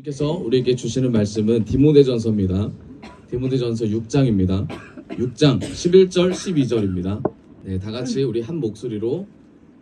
주님께서 우리에게 주시는 말씀은 디모데전서입니다. 디모데전서 6장입니다. 6장 11절 12절입니다. 네, 다 같이 우리 한 목소리로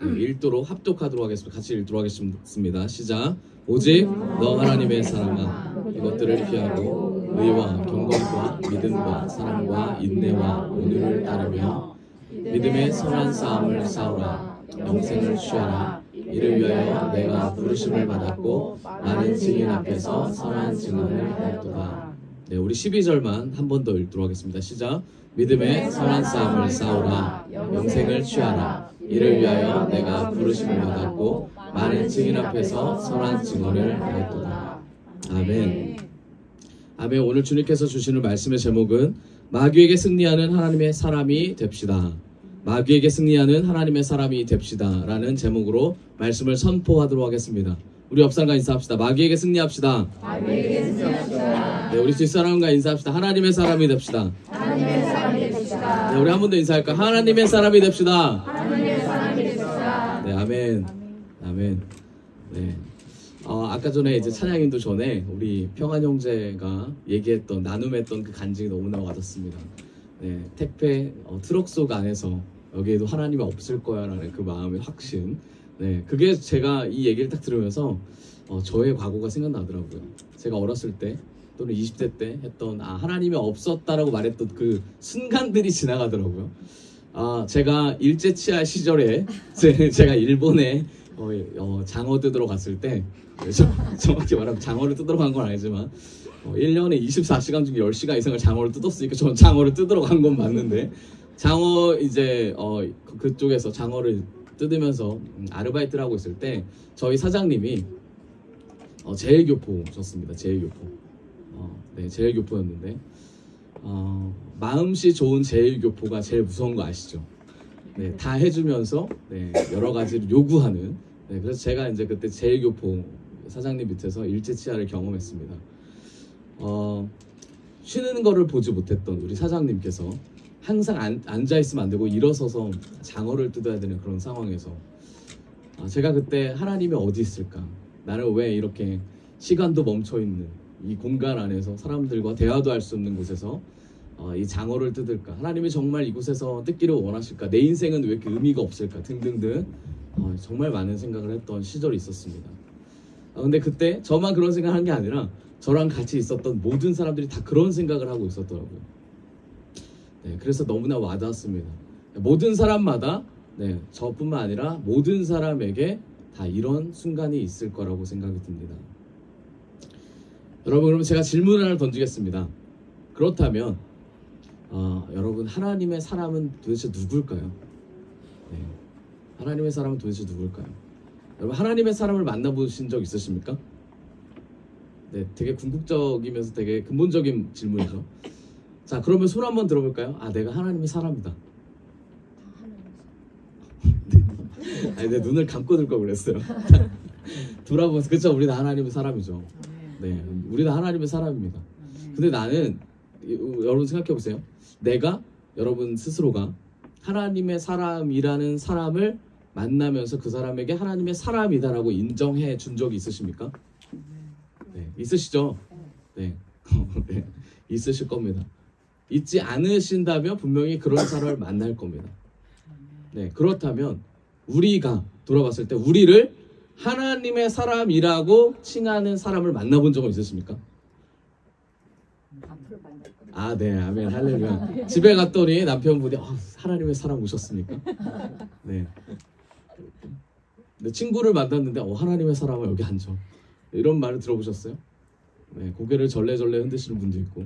읽도록 합독하도록 하겠습니다. 같이 읽도록 하겠습니다. 시작. 오직 너 하나님의 사랑아 이것들을 피하고 의와 경건과 믿음과 사랑과 인내와 온유를 따르며 믿음의 선한 싸움을 싸우라. 영생을 취하라. 이를 위하여 내가 부르심을 받았고 많은 증인 앞에서 선한 증언을 했도다. 네, 우리 12절만 한 번 더 읽도록 하겠습니다. 시작. 믿음의 선한 싸움을 싸우라. 영생을 취하라. 이를 위하여 내가 부르심을 받았고 많은 증인 앞에서 선한 증언을 했도다. 아멘. 아멘. 오늘 주님께서 주시는 말씀의 제목은 마귀에게 승리하는 하나님의 사람이 됩시다. 마귀에게 승리하는 하나님의 사람이 됩시다 라는 제목으로 말씀을 선포하도록 하겠습니다. 우리 옆사람과 인사합시다. 마귀에게 승리합시다. 마귀에게 승리합시다. 네, 우리 뒷사람과 인사합시다. 하나님의 사람이 됩시다. 하나님의 사람이 됩시다. 네, 우리 한 번 더 인사할까요? 하나님의 사람이 됩시다. 하나님의 사람이 됩시다. 네, 아멘. 아멘. 네. 아까 전에 이제 찬양인도 전에 우리 평안 형제가 얘기했던 나눔했던 그 간증이 너무나 와닿습니다. 네, 택배 트럭 속 안에서 여기에도 하나님이 없을 거야라는 그 마음의 확신. 네, 그게 제가 이 얘기를 딱 들으면서 저의 과거가 생각나더라고요. 제가 어렸을 때 또는 20대 때 했던 하나님이 없었다라고 말했던 그 순간들이 지나가더라고요. 제가 일제 치하 시절에 제가 일본에 장어 뜯으러 갔을 때 정확히 말하면 장어를 뜯으러 간 건 아니지만 1년에 24시간 중에 10시간 이상을 장어를 뜯었으니까 저는 장어를 뜯으러 간 건 맞는데 장어 이제 그쪽에서 장어를 뜯으면서 아르바이트를 하고 있을 때 저희 사장님이 제일교포셨습니다. 제일교포. 네, 제일교포였는데 마음씨 좋은 제일교포가 제일 무서운 거 아시죠? 네, 다 해주면서 네, 여러 가지를 요구하는. 네, 그래서 제가 이제 그때 제일교포 사장님 밑에서 일제치하를 경험했습니다. 쉬는 거를 보지 못했던 우리 사장님께서 항상 앉아있으면 안 되고 일어서서 장어를 뜯어야 되는 그런 상황에서 제가 그때 하나님이 어디 있을까? 나를 왜 이렇게 시간도 멈춰있는 이 공간 안에서 사람들과 대화도 할 수 없는 곳에서 이 장어를 뜯을까? 하나님이 정말 이곳에서 뜯기를 원하실까? 내 인생은 왜 이렇게 의미가 없을까? 등등등 정말 많은 생각을 했던 시절이 있었습니다. 근데 그때 저만 그런 생각을 한 게 아니라 저랑 같이 있었던 모든 사람들이 다 그런 생각을 하고 있었더라고요. 네, 그래서 너무나 와닿았습니다. 모든 사람마다 네, 저뿐만 아니라 모든 사람에게 다 이런 순간이 있을 거라고 생각이 듭니다. 여러분, 그럼 제가 질문을 하나 던지겠습니다. 그렇다면 여러분, 하나님의 사람은 도대체 누굴까요? 네, 하나님의 사람은 도대체 누굴까요? 여러분, 하나님의 사람을 만나보신 적 있으십니까? 네, 되게 궁극적이면서 되게 근본적인 질문이죠. 자, 그러면 손 한번 들어볼까요? 내가 하나님의 사람이다. 아니, 내 눈을 감고 들 걸 그랬어요. 돌아보면서 그쵸, 우리 다 하나님의 사람이죠. 네, 우리 다 하나님의 사람입니다. 근데 나는 여러분 생각해 보세요. 내가 여러분 스스로가 하나님의 사람이라는 사람을 만나면서 그 사람에게 하나님의 사람이다라고 인정해 준 적이 있으십니까? 네, 있으시죠? 네, 네, 있으실 겁니다. 있지 않으신다면 분명히 그런 사람을 만날 겁니다. 네, 그렇다면 우리가 돌아봤을 때 우리를 하나님의 사람이라고 칭하는 사람을 만나본 적은 있으십니까? 네, 아멘, 할렐루야. 집에 갔더니 남편분이 하나님의 사람 오셨습니까? 네. 친구를 만났는데 하나님의 사람은 여기 앉아. 이런 말을 들어보셨어요? 네, 고개를 절레절레 흔드시는 분도 있고.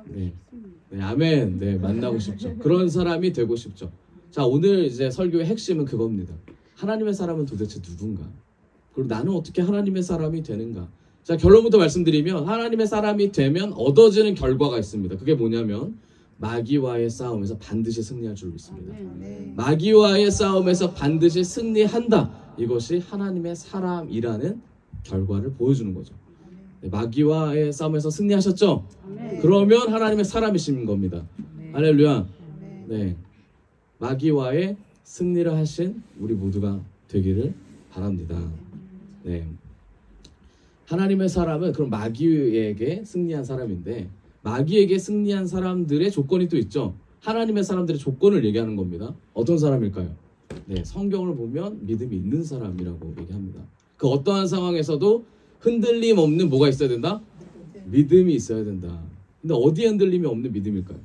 네, 네, 아멘. 네, 만나고 싶죠. 그런 사람이 되고 싶죠. 자, 오늘 이제 설교의 핵심은 그겁니다. 하나님의 사람은 도대체 누군가? 그리고 나는 어떻게 하나님의 사람이 되는가? 자, 결론부터 말씀드리면 하나님의 사람이 되면 얻어지는 결과가 있습니다. 그게 뭐냐면 마귀와의 싸움에서 반드시 승리할 줄 믿습니다. 마귀와의 싸움에서 반드시 승리한다. 이것이 하나님의 사람이라는 결과를 보여주는 거죠. 네, 마귀와의 싸움에서 승리하셨죠? 그러면 하나님의 사람이신 겁니다. 할렐루야. 네, 마귀와의 승리를 하신 우리 모두가 되기를 바랍니다. 네, 하나님의 사람은 그럼 마귀에게 승리한 사람인데 마귀에게 승리한 사람들의 조건이 또 있죠. 하나님의 사람들의 조건을 얘기하는 겁니다. 어떤 사람일까요? 네, 성경을 보면 믿음이 있는 사람이라고 얘기합니다. 그 어떠한 상황에서도 흔들림 없는 뭐가 있어야 된다? 믿음이 있어야 된다. 근데 어디에 흔들림이 없는 믿음일까요?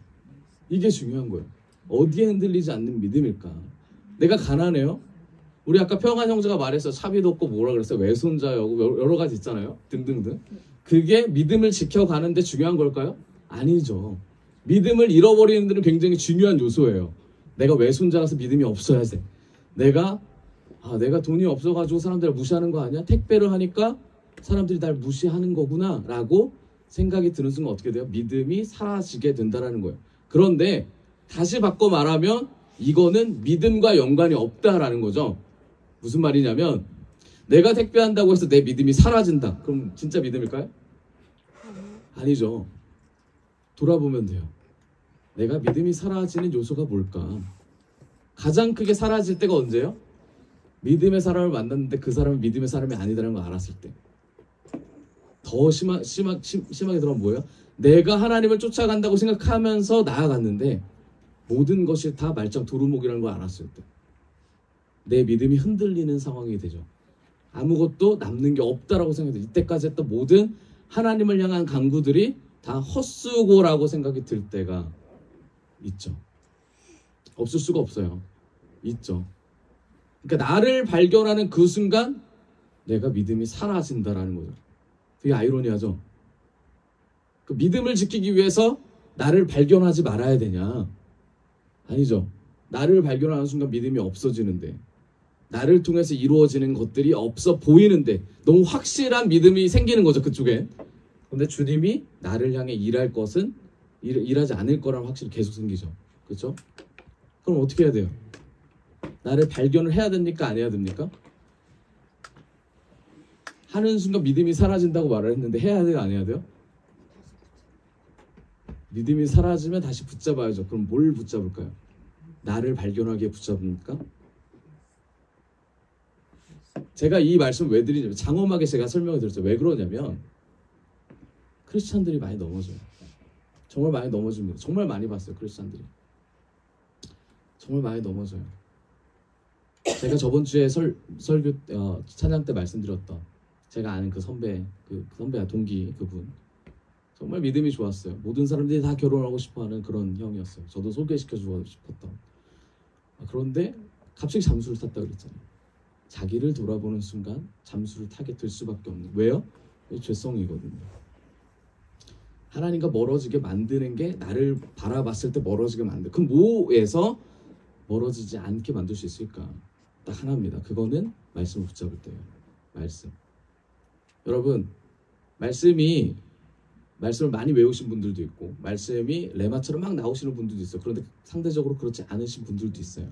이게 중요한 거예요. 어디에 흔들리지 않는 믿음일까? 내가 가난해요? 우리 아까 평안 형제가 말했어. 차비도 없고 뭐라 그랬어요? 외손자여고 여러 가지 있잖아요. 등등등. 그게 믿음을 지켜가는데 중요한 걸까요? 아니죠. 믿음을 잃어버리는 데는 굉장히 중요한 요소예요. 내가 외손자라서 믿음이 없어야 돼. 내가 돈이 없어가지고 사람들을 무시하는 거 아니야? 택배를 하니까 사람들이 날 무시하는 거구나 라고 생각이 드는 순간 어떻게 돼요? 믿음이 사라지게 된다는 거예요. 그런데 다시 바꿔 말하면 이거는 믿음과 연관이 없다라는 거죠. 무슨 말이냐면 내가 택배한다고 해서 내 믿음이 사라진다. 그럼 진짜 믿음일까요? 아니죠. 돌아보면 돼요. 내가 믿음이 사라지는 요소가 뭘까? 가장 크게 사라질 때가 언제예요? 믿음의 사람을 만났는데 그 사람이 믿음의 사람이 아니다라는 걸 알았을 때. 더 심하게 들어가면 뭐예요? 내가 하나님을 쫓아간다고 생각하면서 나아갔는데 모든 것이 다 말짱 도루묵이라는 걸 알았을 때. 내 믿음이 흔들리는 상황이 되죠. 아무것도 남는 게 없다라고 생각해요. 이때까지 했던 모든 하나님을 향한 간구들이 다 헛수고라고 생각이 들 때가 있죠. 없을 수가 없어요. 있죠. 그러니까 나를 발견하는 그 순간 내가 믿음이 사라진다라는 거죠. 되게 아이러니하죠. 그 믿음을 지키기 위해서 나를 발견하지 말아야 되냐? 아니죠. 나를 발견하는 순간 믿음이 없어지는데 나를 통해서 이루어지는 것들이 없어 보이는데 너무 확실한 믿음이 생기는 거죠. 그쪽에. 그런데 주님이 나를 향해 일할 것은 일하지 않을 거라는 확실히 계속 생기죠. 그렇죠? 그럼 어떻게 해야 돼요? 나를 발견을 해야 됩니까? 안 해야 됩니까? 하는 순간 믿음이 사라진다고 말을 했는데 해야 돼요? 안 해야 돼요? 믿음이 사라지면 다시 붙잡아야죠. 그럼 뭘 붙잡을까요? 나를 발견하기에 붙잡습니까? 제가 이 말씀 왜 드리냐면 장엄하게 제가 설명을 드렸죠. 왜 그러냐면 크리스찬들이 많이 넘어져요. 정말 많이 넘어집니다. 정말 많이 봤어요. 크리스찬들이. 정말 많이 넘어져요. 제가 저번 주에 설교 찬양 때 말씀드렸던 제가 아는 그 선배가 동기 그분 정말 믿음이 좋았어요. 모든 사람들이 다 결혼하고 싶어하는 그런 형이었어요. 저도 소개시켜주고 싶었던. 그런데 갑자기 잠수를 탔다 그랬잖아요. 자기를 돌아보는 순간 잠수를 타게 될 수밖에 없는. 왜요? 죄성이거든요. 하나님과 멀어지게 만드는 게 나를 바라봤을 때 멀어지게 만들. 그럼 뭐에서 멀어지지 않게 만들 수 있을까? 딱 하나입니다. 그거는 말씀을 붙잡을 때예요. 말씀. 여러분, 말씀을 많이 외우신 분들도 있고 말씀이 레마처럼 막 나오시는 분들도 있어요. 그런데 상대적으로 그렇지 않으신 분들도 있어요.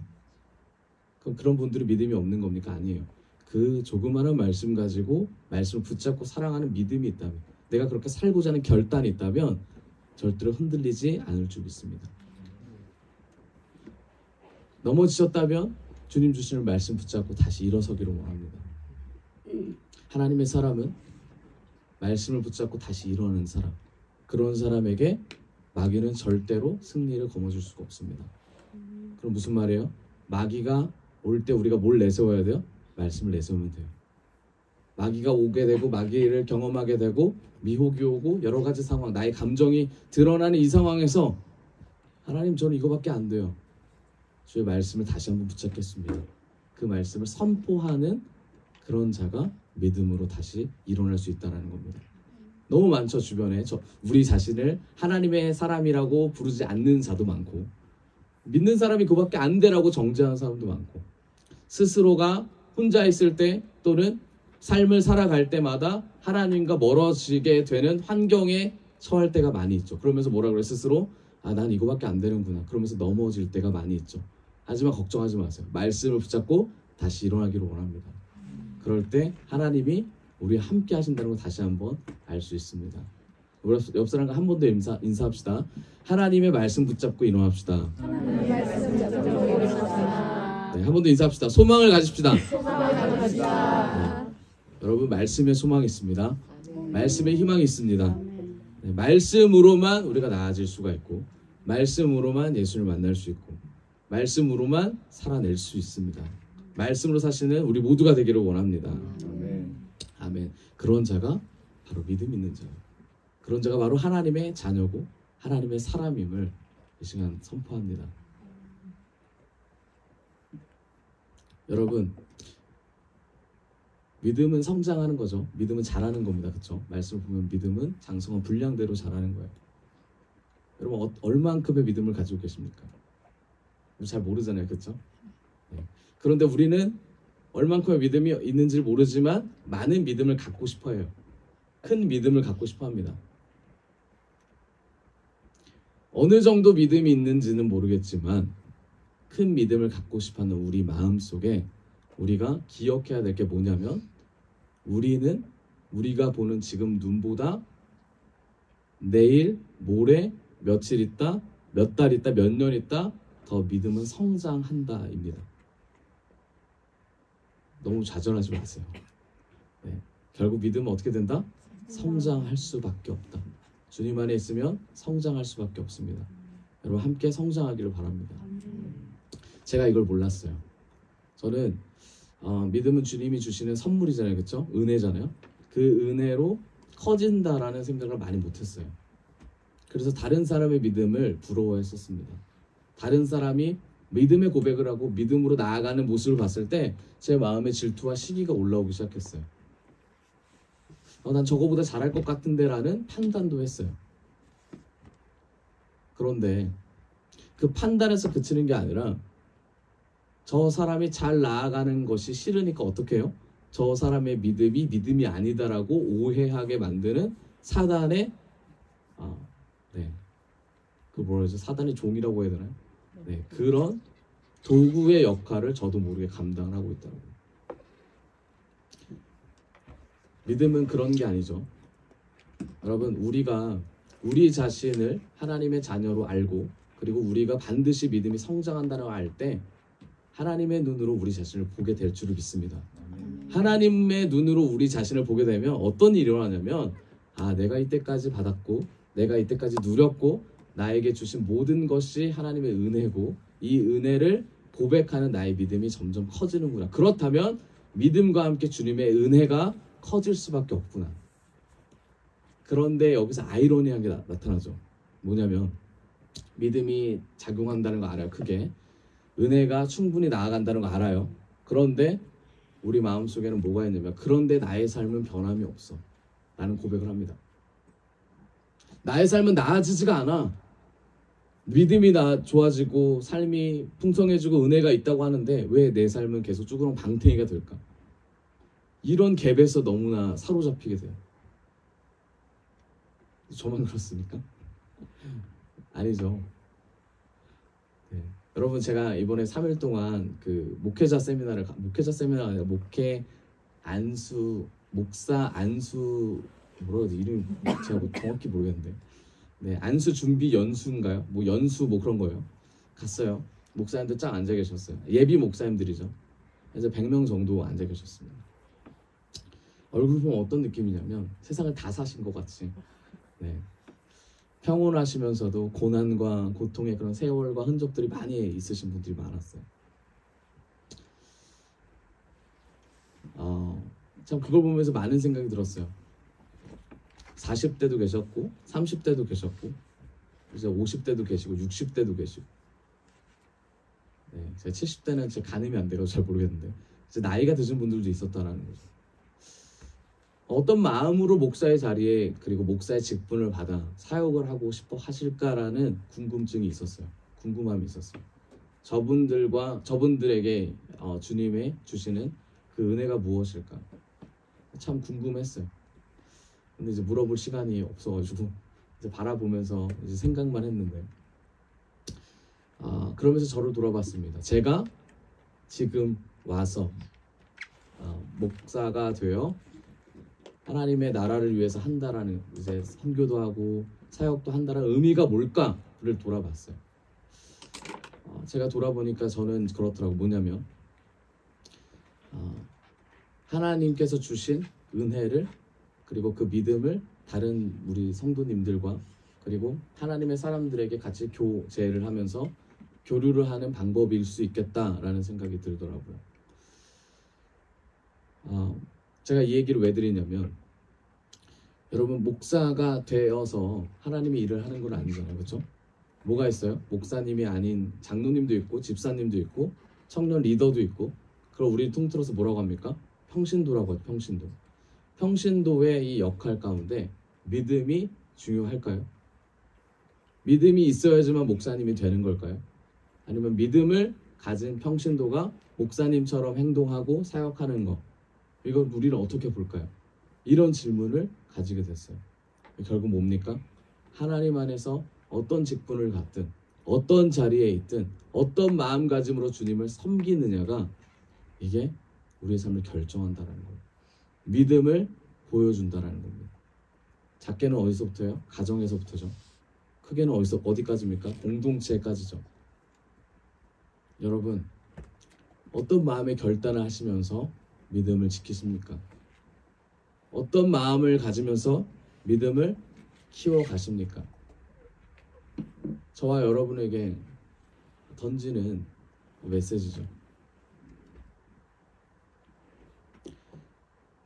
그럼 그런 분들은 믿음이 없는 겁니까? 아니에요. 그 조그마한 말씀 가지고 말씀을 붙잡고 사랑하는 믿음이 있다면, 내가 그렇게 살고자 하는 결단이 있다면 절대로 흔들리지 않을 줄 믿습니다. 넘어지셨다면 주님 주시는 말씀 붙잡고 다시 일어서기를 원합니다. 하나님의 사람은 말씀을 붙잡고 다시 일어나는 사람, 그런 사람에게 마귀는 절대로 승리를 거머쥘 수가 없습니다. 그럼 무슨 말이에요? 마귀가 올 때 우리가 뭘 내세워야 돼요? 말씀을 내세우면 돼요. 마귀가 오게 되고 마귀를 경험하게 되고 미혹이 오고 여러 가지 상황, 나의 감정이 드러나는 이 상황에서 하나님, 저는 이거밖에 안 돼요. 주의 말씀을 다시 한번 붙잡겠습니다. 그 말씀을 선포하는 그런 자가 믿음으로 다시 일어날 수 있다는 겁니다. 너무 많죠. 주변에 우리 자신을 하나님의 사람이라고 부르지 않는 자도 많고, 믿는 사람이 그밖에 안 되라고 정죄하는 사람도 많고, 스스로가 혼자 있을 때 또는 삶을 살아갈 때마다 하나님과 멀어지게 되는 환경에 처할 때가 많이 있죠. 그러면서 뭐라 그래? 스스로 난 이거밖에 안 되는구나. 그러면서 넘어질 때가 많이 있죠. 하지만 걱정하지 마세요. 말씀을 붙잡고 다시 일어나기를 원합니다. 그럴 때 하나님이 우리와 함께 하신다는 걸 다시 한번 알 수 있습니다. 우리 옆 사람과 한 번 더 인사합시다. 하나님의 말씀 붙잡고 일어납시다. 하나님의 말씀 붙잡고 일어납시다. 네, 한 번 더 인사합시다. 소망을 가집시다. 소망을 가집시다. 네, 여러분, 말씀에 소망이 있습니다. 말씀에 희망이 있습니다. 네, 말씀으로만 우리가 나아질 수가 있고, 말씀으로만 예수를 만날 수 있고, 말씀으로만 살아낼 수 있습니다. 말씀으로 사시는 우리 모두가 되기를 원합니다. 아멘. 그런 자가 바로 믿음 있는 자예요. 그런 자가 바로 하나님의 자녀고 하나님의 사람임을 이 시간 선포합니다. 여러분, 믿음은 성장하는 거죠. 믿음은 자라는 겁니다. 그렇죠? 말씀을 보면 믿음은 장성한 분량대로 자라는 거예요. 여러분, 얼만큼의 믿음을 가지고 계십니까? 잘 모르잖아요. 그렇죠? 네. 그런데 우리는 얼만큼의 믿음이 있는지를 모르지만 많은 믿음을 갖고 싶어 해요. 큰 믿음을 갖고 싶어 합니다. 어느 정도 믿음이 있는지는 모르겠지만 큰 믿음을 갖고 싶어하는 우리 마음속에 우리가 기억해야 될 게 뭐냐면, 우리는 우리가 보는 지금 눈보다 내일, 모레, 며칠 있다, 몇 달 있다, 몇 년 있다 더 믿음은 성장한다 입니다. 너무 좌절하지 마세요. 네. 결국 믿음은 어떻게 된다? 성장할 수밖에 없다. 주님 안에 있으면 성장할 수밖에 없습니다. 여러분, 함께 성장하기를 바랍니다. 제가 이걸 몰랐어요. 저는 믿음은 주님이 주시는 선물이잖아요. 그렇죠? 은혜잖아요. 그 은혜로 커진다라는 생각을 많이 못했어요. 그래서 다른 사람의 믿음을 부러워했었습니다. 다른 사람이 믿음의 고백을 하고 믿음으로 나아가는 모습을 봤을 때 제 마음에 질투와 시기가 올라오기 시작했어요. 난 저거보다 잘할 것 같은데 라는 판단도 했어요. 그런데 그 판단에서 그치는 게 아니라 저 사람이 잘 나아가는 것이 싫으니까 어떻게 해요? 저 사람의 믿음이 믿음이 아니다라고 오해하게 만드는 사단의 그 뭐라 그러죠? 사단의 종이라고 해야 되나요? 네, 그런 도구의 역할을 저도 모르게 감당을 하고 있다고. 믿음은 그런 게 아니죠. 여러분, 우리가 우리 자신을 하나님의 자녀로 알고, 그리고 우리가 반드시 믿음이 성장한다는 걸 알 때 하나님의 눈으로 우리 자신을 보게 될 줄을 믿습니다. 하나님의 눈으로 우리 자신을 보게 되면 어떤 일이 일어나냐면, 내가 이때까지 받았고 내가 이때까지 누렸고 나에게 주신 모든 것이 하나님의 은혜고 이 은혜를 고백하는 나의 믿음이 점점 커지는구나. 그렇다면 믿음과 함께 주님의 은혜가 커질 수밖에 없구나. 그런데 여기서 아이러니하게 나타나죠. 뭐냐면, 믿음이 작용한다는 거 알아요. 크게 은혜가 충분히 나아간다는 거 알아요. 그런데 우리 마음속에는 뭐가 있냐면, 그런데 나의 삶은 변함이 없어 라는 고백을 합니다. 나의 삶은 나아지지가 않아. 믿음이 좋아지고 삶이 풍성해지고 은혜가 있다고 하는데 왜 내 삶은 계속 쭈그렁 방탱이가 될까? 이런 갭에서 너무나 사로잡히게 돼요. 저만 그렇습니까? 아니죠. 네. 여러분, 제가 이번에 3일 동안 그 목회자 세미나가 아니라 목사 안수 뭐라고 해야 돼? 이름이 제가 정확히 모르겠는데, 네, 안수 준비 연수인가요? 뭐 연수 뭐 그런 거예요. 갔어요. 목사님들 쫙 앉아 계셨어요. 예비 목사님들이죠. 그래서 100명 정도 앉아 계셨습니다. 얼굴 보면 어떤 느낌이냐면 세상을 다 사신 것 같이, 네, 평온하시면서도 고난과 고통의 그런 세월과 흔적들이 많이 있으신 분들이 많았어요. 참 그걸 보면서 많은 생각이 들었어요. 40대도 계셨고 30대도 계셨고 이제 50대도 계시고 60대도 계시고, 네, 제가 70대는 제 가늠이 안 돼서 잘 모르겠는데 이제 나이가 드신 분들도 있었다라는 거죠. 어떤 마음으로 목사의 자리에 그리고 목사의 직분을 받아 사역을 하고 싶어 하실까라는 궁금증이 있었어요. 궁금함이 있었어요. 저분들에게 주님의 주시는 그 은혜가 무엇일까 참 궁금했어요. 근데 이제 물어볼 시간이 없어가지고 이제 바라보면서 이제 생각만 했는데, 그러면서 저를 돌아봤습니다. 제가 지금 와서 목사가 되어 하나님의 나라를 위해서 한다라는, 이제 선교도 하고 사역도 한다라는 의미가 뭘까를 돌아봤어요. 제가 돌아보니까 저는 그렇더라고요. 뭐냐면 하나님께서 주신 은혜를, 그리고 그 믿음을 다른 우리 성도님들과 그리고 하나님의 사람들에게 같이 교제를 하면서 교류를 하는 방법일 수 있겠다라는 생각이 들더라고요. 제가 이 얘기를 왜 드리냐면 여러분 목사가 되어서 하나님이 일을 하는 건 아니잖아요. 그렇죠? 뭐가 있어요? 목사님이 아닌 장로님도 있고 집사님도 있고 청년 리더도 있고 그럼 우리 통틀어서 뭐라고 합니까? 평신도라고 하죠. 평신도. 평신도의 이 역할 가운데 믿음이 중요할까요? 믿음이 있어야지만 목사님이 되는 걸까요? 아니면 믿음을 가진 평신도가 목사님처럼 행동하고 사역하는 거 이걸 우리는 어떻게 볼까요? 이런 질문을 가지게 됐어요. 결국 뭡니까? 하나님 안에서 어떤 직분을 갖든 어떤 자리에 있든 어떤 마음가짐으로 주님을 섬기느냐가 이게 우리의 삶을 결정한다는 거예요. 믿음을 보여준다는 겁니다. 작게는 어디서부터요? 가정에서부터죠. 크게는 어디까지입니까? 공동체까지죠. 여러분 어떤 마음의 결단을 하시면서 믿음을 지키십니까? 어떤 마음을 가지면서 믿음을 키워가십니까? 저와 여러분에게 던지는 메시지죠.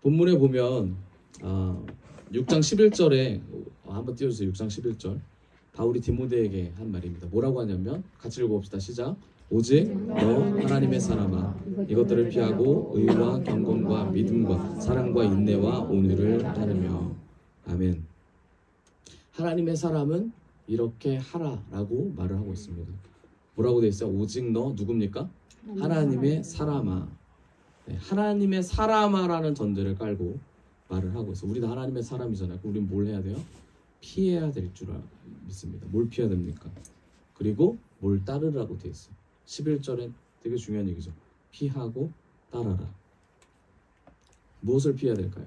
본문에 보면 6장 11절에 한번 띄워주세요. 6장 11절 바울이 디모데에게 한 말입니다. 뭐라고 하냐면 같이 읽어봅시다. 시작. 오직 너 하나님의 사람아 이것들을 피하고 의와 경건과 믿음과 사랑과 인내와 온유를 따르며. 아멘. 하나님의 사람은 이렇게 하라라고 말을 하고 있습니다. 뭐라고 되어 있어요? 오직 너 누굽니까? 하나님의 사람아. 네, 하나님의 사람아라는 전제를 깔고 말을 하고 있어요. 우리도 하나님의 사람이잖아요. 그럼 우리는 뭘 해야 돼요? 피해야 될 줄 믿습니다. 뭘 피해야 됩니까? 그리고 뭘 따르라고 되어 있어요. 11절엔 되게 중요한 얘기죠. 피하고 따라라. 무엇을 피해야 될까요?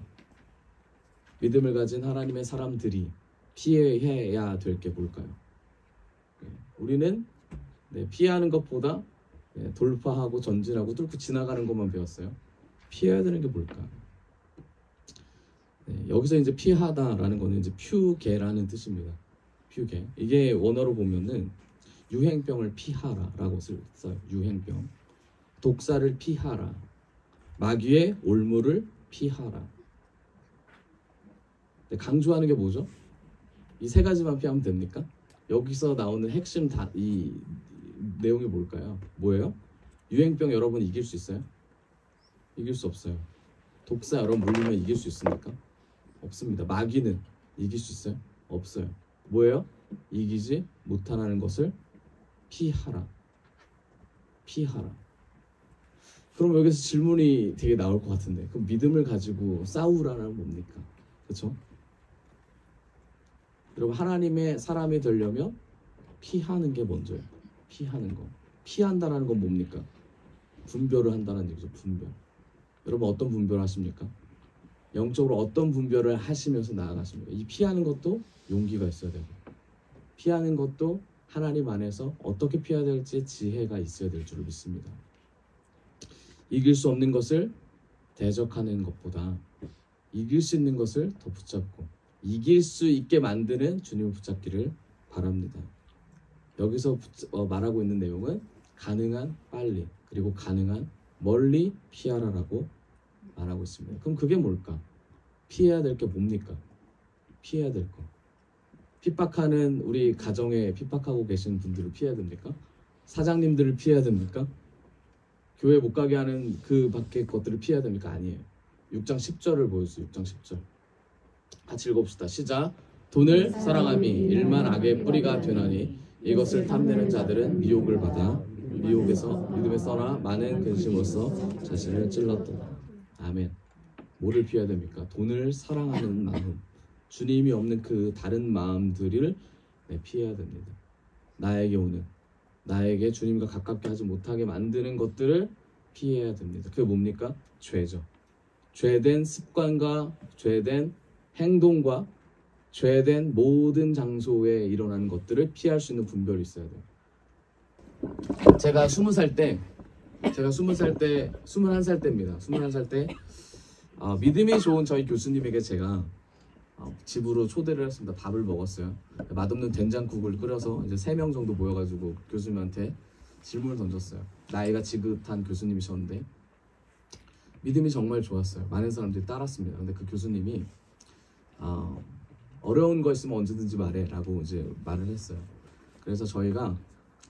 믿음을 가진 하나님의 사람들이 피해야 될 게 뭘까요? 우리는 피하는 것보다 돌파하고 전진하고 뚫고 지나가는 것만 배웠어요. 피해야 되는 게 뭘까? 여기서 이제 피하다라는 거는 이제 퓨게라는 뜻입니다. 퓨게. 이게 원어로 보면은 유행병을 피하라라고 써요. 유행병. 독사를 피하라. 마귀의 올무를 피하라. 강조하는 게 뭐죠? 이 세 가지만 피하면 됩니까? 여기서 나오는 핵심 이 내용이 뭘까요? 뭐예요? 유행병 여러분 이길 수 있어요? 이길 수 없어요. 독사 여러분 물리면 이길 수 있습니까? 없습니다. 마귀는 이길 수 있어요? 없어요. 뭐예요? 이기지 못하는 것을 피하라. 피하라. 그럼 여기서 질문이 되게 나올 것 같은데 그럼 믿음을 가지고 싸우라는 뭡니까? 그렇죠? 여러분 하나님의 사람이 되려면 피하는 게 먼저예요. 피하는 거. 피한다라는 건 뭡니까? 분별을 한다는 얘기죠. 분별. 여러분 어떤 분별을 하십니까? 영적으로 어떤 분별을 하시면서 나아가십니까? 이 피하는 것도 용기가 있어야 되고 피하는 것도 하나님 안에서 어떻게 피해야 될지 지혜가 있어야 될 줄 믿습니다. 이길 수 없는 것을 대적하는 것보다 이길 수 있는 것을 더 붙잡고 이길 수 있게 만드는 주님을 붙잡기를 바랍니다. 여기서 말하고 있는 내용은 가능한 빨리 그리고 가능한 멀리 피하라라고 말하고 있습니다. 그럼 그게 뭘까? 피해야 될 게 뭡니까? 피해야 될 거. 핍박하는 우리 가정에 핍박하고 계신 분들을 피해야 됩니까? 사장님들을 피해야 됩니까? 교회 못 가게 하는 그 밖의 것들을 피해야 됩니까? 아니에요. 6장 10절을 보여주세요. 6장 10절 같이 읽어봅시다. 시작. 돈을 사랑함이 일만 악의 뿌리가 되나니 이것을 탐내는 자들은 미혹을 받아 미혹에서 믿음에 써나 많은 근심으로써 자신을 찔렀도다. 아멘. 뭐를 피해야 됩니까? 돈을 사랑하는 마음, 주님이 없는 그 다른 마음들을 피해야 됩니다. 나에게 오는, 나에게 주님과 가깝게 하지 못하게 만드는 것들을 피해야 됩니다. 그게 뭡니까? 죄죠. 죄된 습관과 죄된 행동과 죄된 모든 장소에 일어나는 것들을 피할 수 있는 분별이 있어야 돼요. 제가 21살 때입니다. 21살 때 믿음이 좋은 저희 교수님에게 제가 집으로 초대를 했습니다. 밥을 먹었어요. 맛없는 된장국을 끓여서 이제 3명 정도 모여가지고 교수님한테 질문을 던졌어요. 나이가 지긋한 교수님이셨는데 믿음이 정말 좋았어요. 많은 사람들이 따랐습니다. 근데 그 교수님이 어려운 거 있으면 언제든지 말해라고 이제 말을 했어요. 그래서 저희가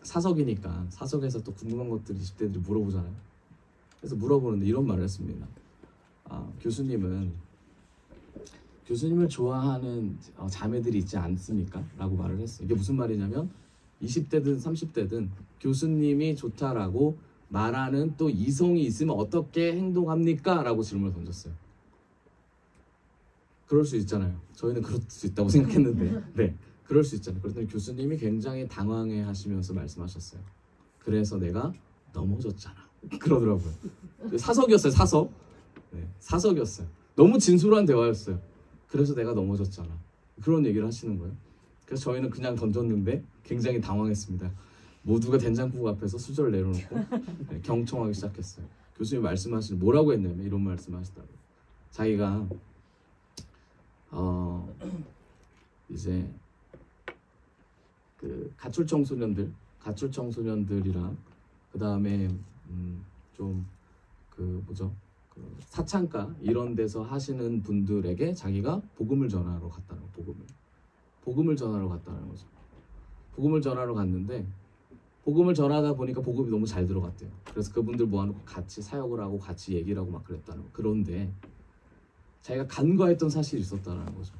사석이니까 사석에서 또 궁금한 것들 20대들이 물어보잖아요. 그래서 물어보는데 이런 말을 했습니다. 교수님을 좋아하는 자매들이 있지 않습니까? 라고 말을 했어요. 이게 무슨 말이냐면 20대든 30대든 교수님이 좋다라고 말하는 또 이성이 있으면 어떻게 행동합니까? 라고 질문을 던졌어요. 그럴 수 있잖아요. 저희는 그럴 수 있다고 생각했는데 네, 그럴 수 있잖아요. 그랬더니 교수님이 굉장히 당황해 하시면서 말씀하셨어요. 그래서 내가 넘어졌잖아. 그러더라고요. 사석이었어요. 사석. 네, 사석이었어요. 너무 진솔한 대화였어요. 그래서 내가 넘어졌잖아. 그런 얘기를 하시는 거예요. 그래서 저희는 그냥 던졌는데 굉장히 당황했습니다. 모두가 된장국 앞에서 수저를 내려놓고 네, 경청하기 시작했어요. 교수님 말씀하시는 뭐라고 했냐면 이런 말씀하시더라고요. 자기가 이제 그 가출 청소년들이랑 그 다음에 좀 그 뭐죠? 그 사창가 이런 데서 하시는 분들에게 자기가 복음을 전하러 갔다는 거, 복음을 전하러 갔다는 거죠. 복음을 전하러 갔는데 복음을 전하다 보니까 복음이 너무 잘 들어갔대요. 그래서 그분들 모아놓고 같이 사역을 하고 같이 얘기를 하고 막 그랬다는 거. 그런데 자기가 간과했던 사실이 있었다는 거죠.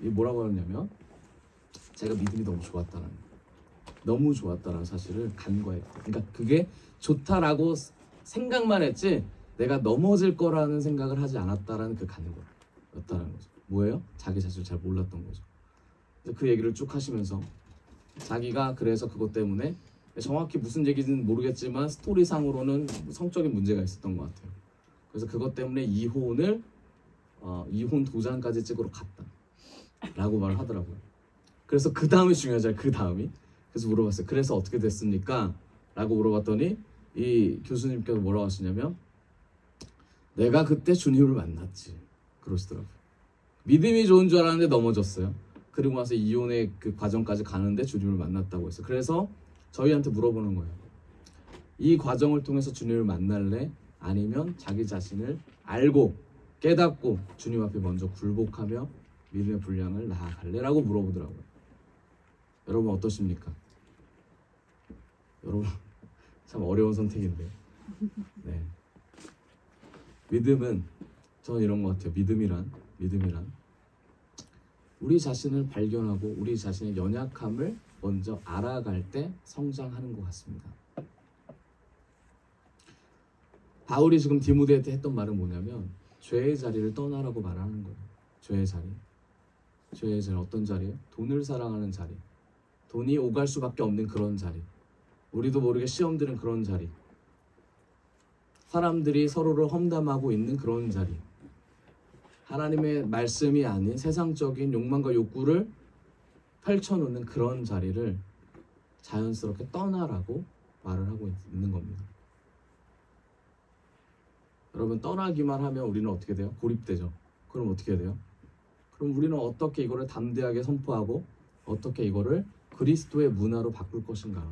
이게 뭐라고 하냐면 자기가 믿음이 너무 좋았다는 사실을 간과했고, 그러니까 그게 좋다라고 생각만 했지 내가 넘어질 거라는 생각을 하지 않았다라는 그 간과였다는 거죠. 뭐예요? 자기 자신을 잘 몰랐던 거죠. 그 얘기를 쭉 하시면서 자기가 그래서 그것 때문에 정확히 무슨 얘기인지는 모르겠지만 스토리상으로는 성적인 문제가 있었던 것 같아요. 그래서 그것 때문에 이혼 도장까지 찍으러 갔다 라고 말을 하더라고요. 그래서 그 다음이 중요하잖아요. 그 다음이. 그래서 물어봤어요. 그래서 어떻게 됐습니까? 라고 물어봤더니 이 교수님께서 뭐라고 하시냐면 내가 그때 주님을 만났지 그러시더라고요. 믿음이 좋은 줄 알았는데 넘어졌어요. 그리고 와서 이혼의 그 과정까지 가는데 주님을 만났다고 했어요. 그래서 저희한테 물어보는 거예요. 이 과정을 통해서 주님을 만날래? 아니면 자기 자신을 알고 깨닫고 주님 앞에 먼저 굴복하며 믿음의 분량을 나아갈래? 라고 물어보더라고요. 여러분 어떠십니까? 여러분 참 어려운 선택인데 네. 믿음은 저는 이런 것 같아요. 믿음이란 우리 자신을 발견하고 우리 자신의 연약함을 먼저 알아갈 때 성장하는 것 같습니다. 바울이 지금 디모데한테 했던 말은 뭐냐면 죄의 자리를 떠나라고 말하는 거예요. 죄의 자리 어떤 자리예요? 돈을 사랑하는 자리, 돈이 오갈 수밖에 없는 그런 자리, 우리도 모르게 시험 드는 그런 자리, 사람들이 서로를 험담하고 있는 그런 자리, 하나님의 말씀이 아닌 세상적인 욕망과 욕구를 펼쳐놓는 그런 자리를 자연스럽게 떠나라고 말을 하고 있는 겁니다. 여러분 떠나기만 하면 우리는 어떻게 돼요? 고립되죠. 그럼 어떻게 돼요? 그럼 우리는 어떻게 이거를 담대하게 선포하고 어떻게 이거를 그리스도의 문화로 바꿀 것인가?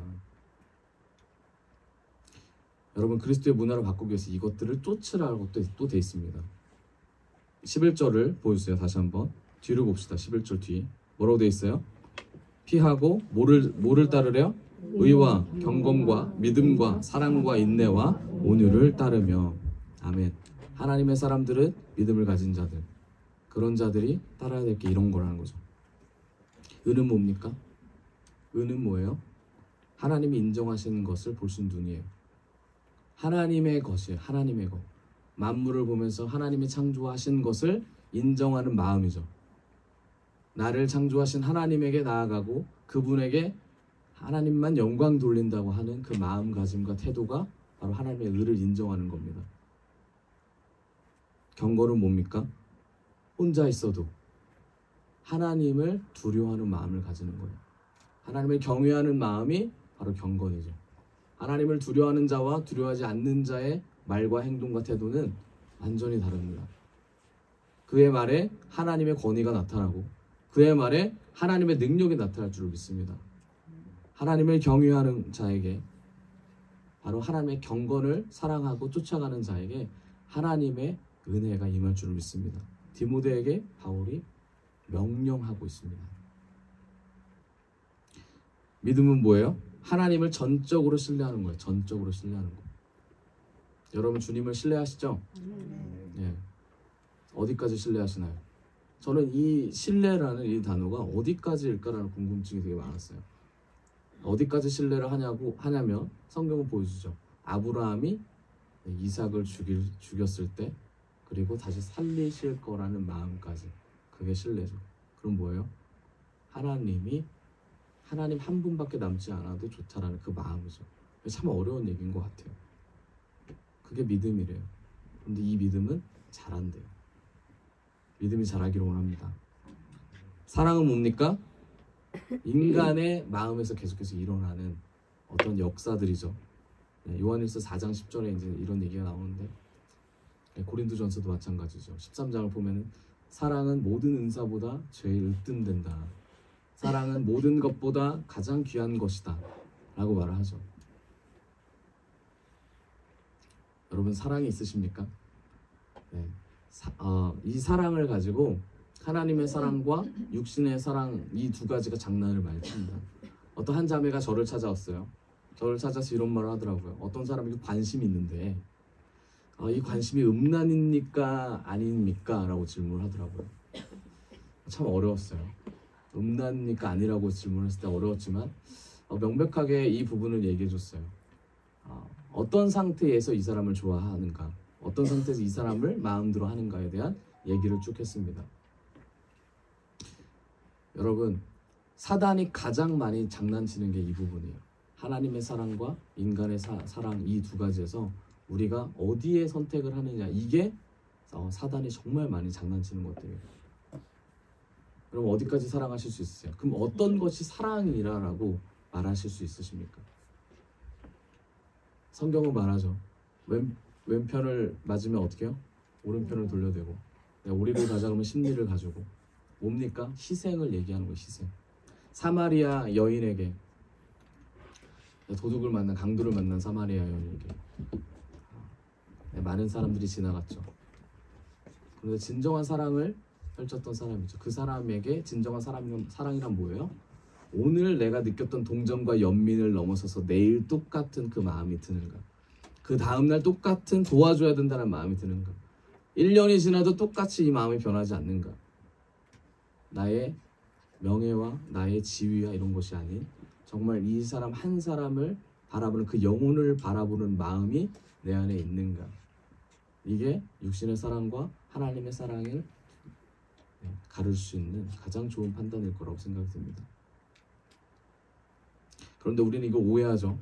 여러분 그리스도의 문화로 바꾸기 위해서 이것들을 쫓으라고 또 돼 있습니다. 11절을 보여주세요. 다시 한번 뒤로 봅시다. 11절 뒤 뭐라고 돼 있어요? 피하고 뭐를 따르래요? 의와 경건과 믿음과 사랑과 인내와 온유를 따르며. 아멘. 하나님의 사람들은 믿음을 가진 자들, 그런 자들이 따라야 될 게 이런 거라는 거죠. 은은 뭡니까? 은은 뭐예요? 하나님이 인정하시는 것을 볼 수 있는 눈이에요. 하나님의 것이에요. 하나님의 것. 만물을 보면서 하나님이 창조하신 것을 인정하는 마음이죠. 나를 창조하신 하나님에게 나아가고 그분에게 하나님만 영광 돌린다고 하는 그 마음가짐과 태도가 바로 하나님의 의를 인정하는 겁니다. 경건은 뭡니까? 혼자 있어도 하나님을 두려워하는 마음을 가지는 거예요. 하나님을 경외하는 마음이 바로 경건이죠. 하나님을 두려워하는 자와 두려워하지 않는 자의 말과 행동과 태도는 완전히 다릅니다. 그의 말에 하나님의 권위가 나타나고 그의 말에 하나님의 능력이 나타날 줄을 믿습니다. 하나님을 경외하는 자에게, 바로 하나님의 경건을 사랑하고 쫓아가는 자에게 하나님의 은혜가 임할 줄을 믿습니다. 디모데에게 바울이 명령하고 있습니다. 믿음은 뭐예요? 하나님을 전적으로 신뢰하는 거예요. 전적으로 신뢰하는 거. 여러분 주님을 신뢰하시죠? 네. 어디까지 신뢰하시나요? 저는 이 신뢰라는 이 단어가 어디까지일까라는 궁금증이 되게 많았어요. 어디까지 신뢰를 하냐면 성경은 보여주죠. 아브라함이 이삭을 죽였을 때 그리고 다시 살리실 거라는 마음까지, 그게 신뢰죠. 그럼 뭐예요? 하나님 한 분밖에 남지 않아도 좋다라는 그 마음이죠. 참 어려운 얘기인 것 같아요. 그게 믿음이래요. 근데 이 믿음은 잘한대요. 믿음이 잘하기를 원합니다. 사랑은 뭡니까? 인간의 마음에서 계속해서 일어나는 어떤 역사들이죠. 요한일서 4장 10절에 이제 이런 얘기가 나오는데, 고린도전서도 마찬가지죠. 13장을 보면은 사랑은 모든 은사보다 제일 으뜸된다. 사랑은 모든 것보다 가장 귀한 것이다 라고 말을 하죠. 여러분 사랑이 있으십니까? 네. 이 사랑을 가지고 하나님의 사랑과 육신의 사랑, 이 두 가지가 장난을 많이 칩니다. 어떤 한 자매가 저를 찾아왔어요. 저를 찾아서 이런 말을 하더라고요. 어떤 사람에게 관심이 있는데 이 관심이 음란입니까 아닙니까? 라고 질문을 하더라고요. 참 어려웠어요. 음란입니까 아니라고 질문했을 때 어려웠지만 명백하게 이 부분을 얘기해 줬어요. 어떤 상태에서 이 사람을 좋아하는가, 어떤 상태에서 이 사람을 마음대로 하는가에 대한 얘기를 쭉 했습니다. 여러분, 사단이 가장 많이 장난치는 게 이 부분이에요. 하나님의 사랑과 인간의 사랑, 이 두 가지에서 우리가 어디에 선택을 하느냐, 이게 사단이 정말 많이 장난치는 것들이에요. 그럼 어디까지 사랑하실 수 있으세요? 그럼 어떤 것이 사랑이라고 말하실 수 있으십니까? 성경은 말하죠. 왼편을 맞으면 어떻게 해요? 오른편을 돌려대고, 오리를 가져가면 심리를 가지고. 뭡니까? 희생을 얘기하는 거예요. 희생. 사마리아 여인에게, 도둑을 만난, 강도를 만난 사마리아 여인에게 많은 사람들이 지나갔죠. 그런데 진정한 사랑을 펼쳤던 사람이죠. 그 사람에게 진정한 사랑이란 뭐예요? 오늘 내가 느꼈던 동정과 연민을 넘어서서 내일 똑같은 그 마음이 드는가, 그 다음날 똑같은 도와줘야 된다는 마음이 드는가, 1년이 지나도 똑같이 이 마음이 변하지 않는가. 나의 명예와 나의 지위와 이런 것이 아닌 정말 이 사람 한 사람을 바라보는, 그 영혼을 바라보는 마음이 내 안에 있는가. 이게 육신의 사랑과 하나님의 사랑을 가를 수 있는 가장 좋은 판단일 거라고 생각이 듭니다. 그런데 우리는 이걸 오해하죠.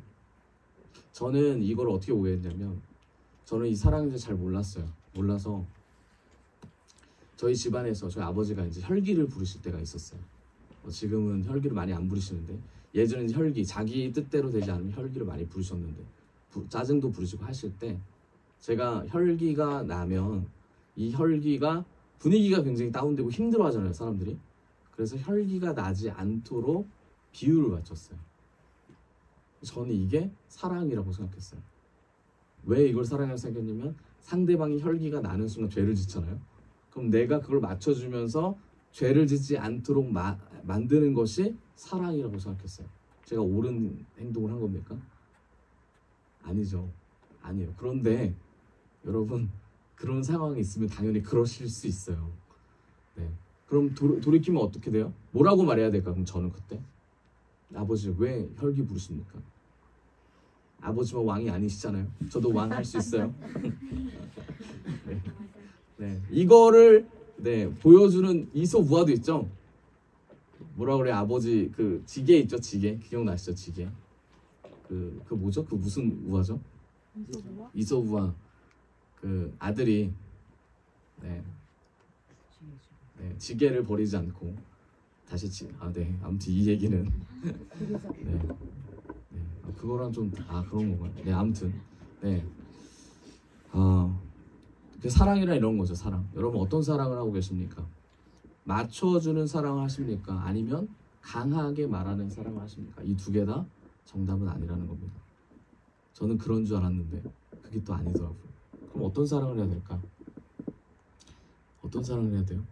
저는 이걸 어떻게 오해했냐면, 저는 이 사랑을 잘 몰랐어요. 몰라서 저희 집안에서 저희 아버지가 이제 혈기를 부르실 때가 있었어요. 지금은 혈기를 많이 안 부르시는데, 예전에는 혈기, 자기 뜻대로 되지 않으면 혈기를 많이 부르셨는데, 짜증도 부르시고 하실 때 제가 혈기가 나면 이 혈기가 분위기가 굉장히 다운되고 힘들어하잖아요, 사람들이. 그래서 혈기가 나지 않도록 비유를 맞췄어요. 저는 이게 사랑이라고 생각했어요. 왜 이걸 사랑이라고 생각했냐면, 상대방이 혈기가 나는 순간 죄를 짓잖아요. 그럼 내가 그걸 맞춰주면서 죄를 짓지 않도록 만드는 것이 사랑이라고 생각했어요. 제가 옳은 행동을 한 겁니까? 아니죠. 아니에요. 그런데 여러분, 그런 상황이 있으면 당연히 그러실 수 있어요. 네. 그럼 돌이키면 어떻게 돼요? 뭐라고 말해야 될까? 그럼 저는 그때 아버지 왜 혈기 부르십니까? 아버지만 왕이 아니시잖아요. 저도 왕 할 수 있어요. 네. 네. 이거를 보여주는 이솝우화도 있죠. 뭐라 그래? 아버지 그 지게 있죠, 지게. 기억나시죠, 지게. 그 뭐죠? 그 무슨 우화죠? 이솝우화. 그 아들이 지게를 버리지 않고 다시 아무튼 이 얘기는 그거랑 좀 그런 건가요? 아무튼 그 사랑이라 이런 거죠. 사랑. 여러분 어떤 사랑을 하고 계십니까? 맞춰주는 사랑을 하십니까? 아니면 강하게 말하는 사랑을 하십니까? 이 두 개 다 정답은 아니라는 겁니다. 저는 그런 줄 알았는데 그게 또 아니더라고요. 그럼 어떤 사랑을 해야 될까? 어떤 사랑을 해야 돼요?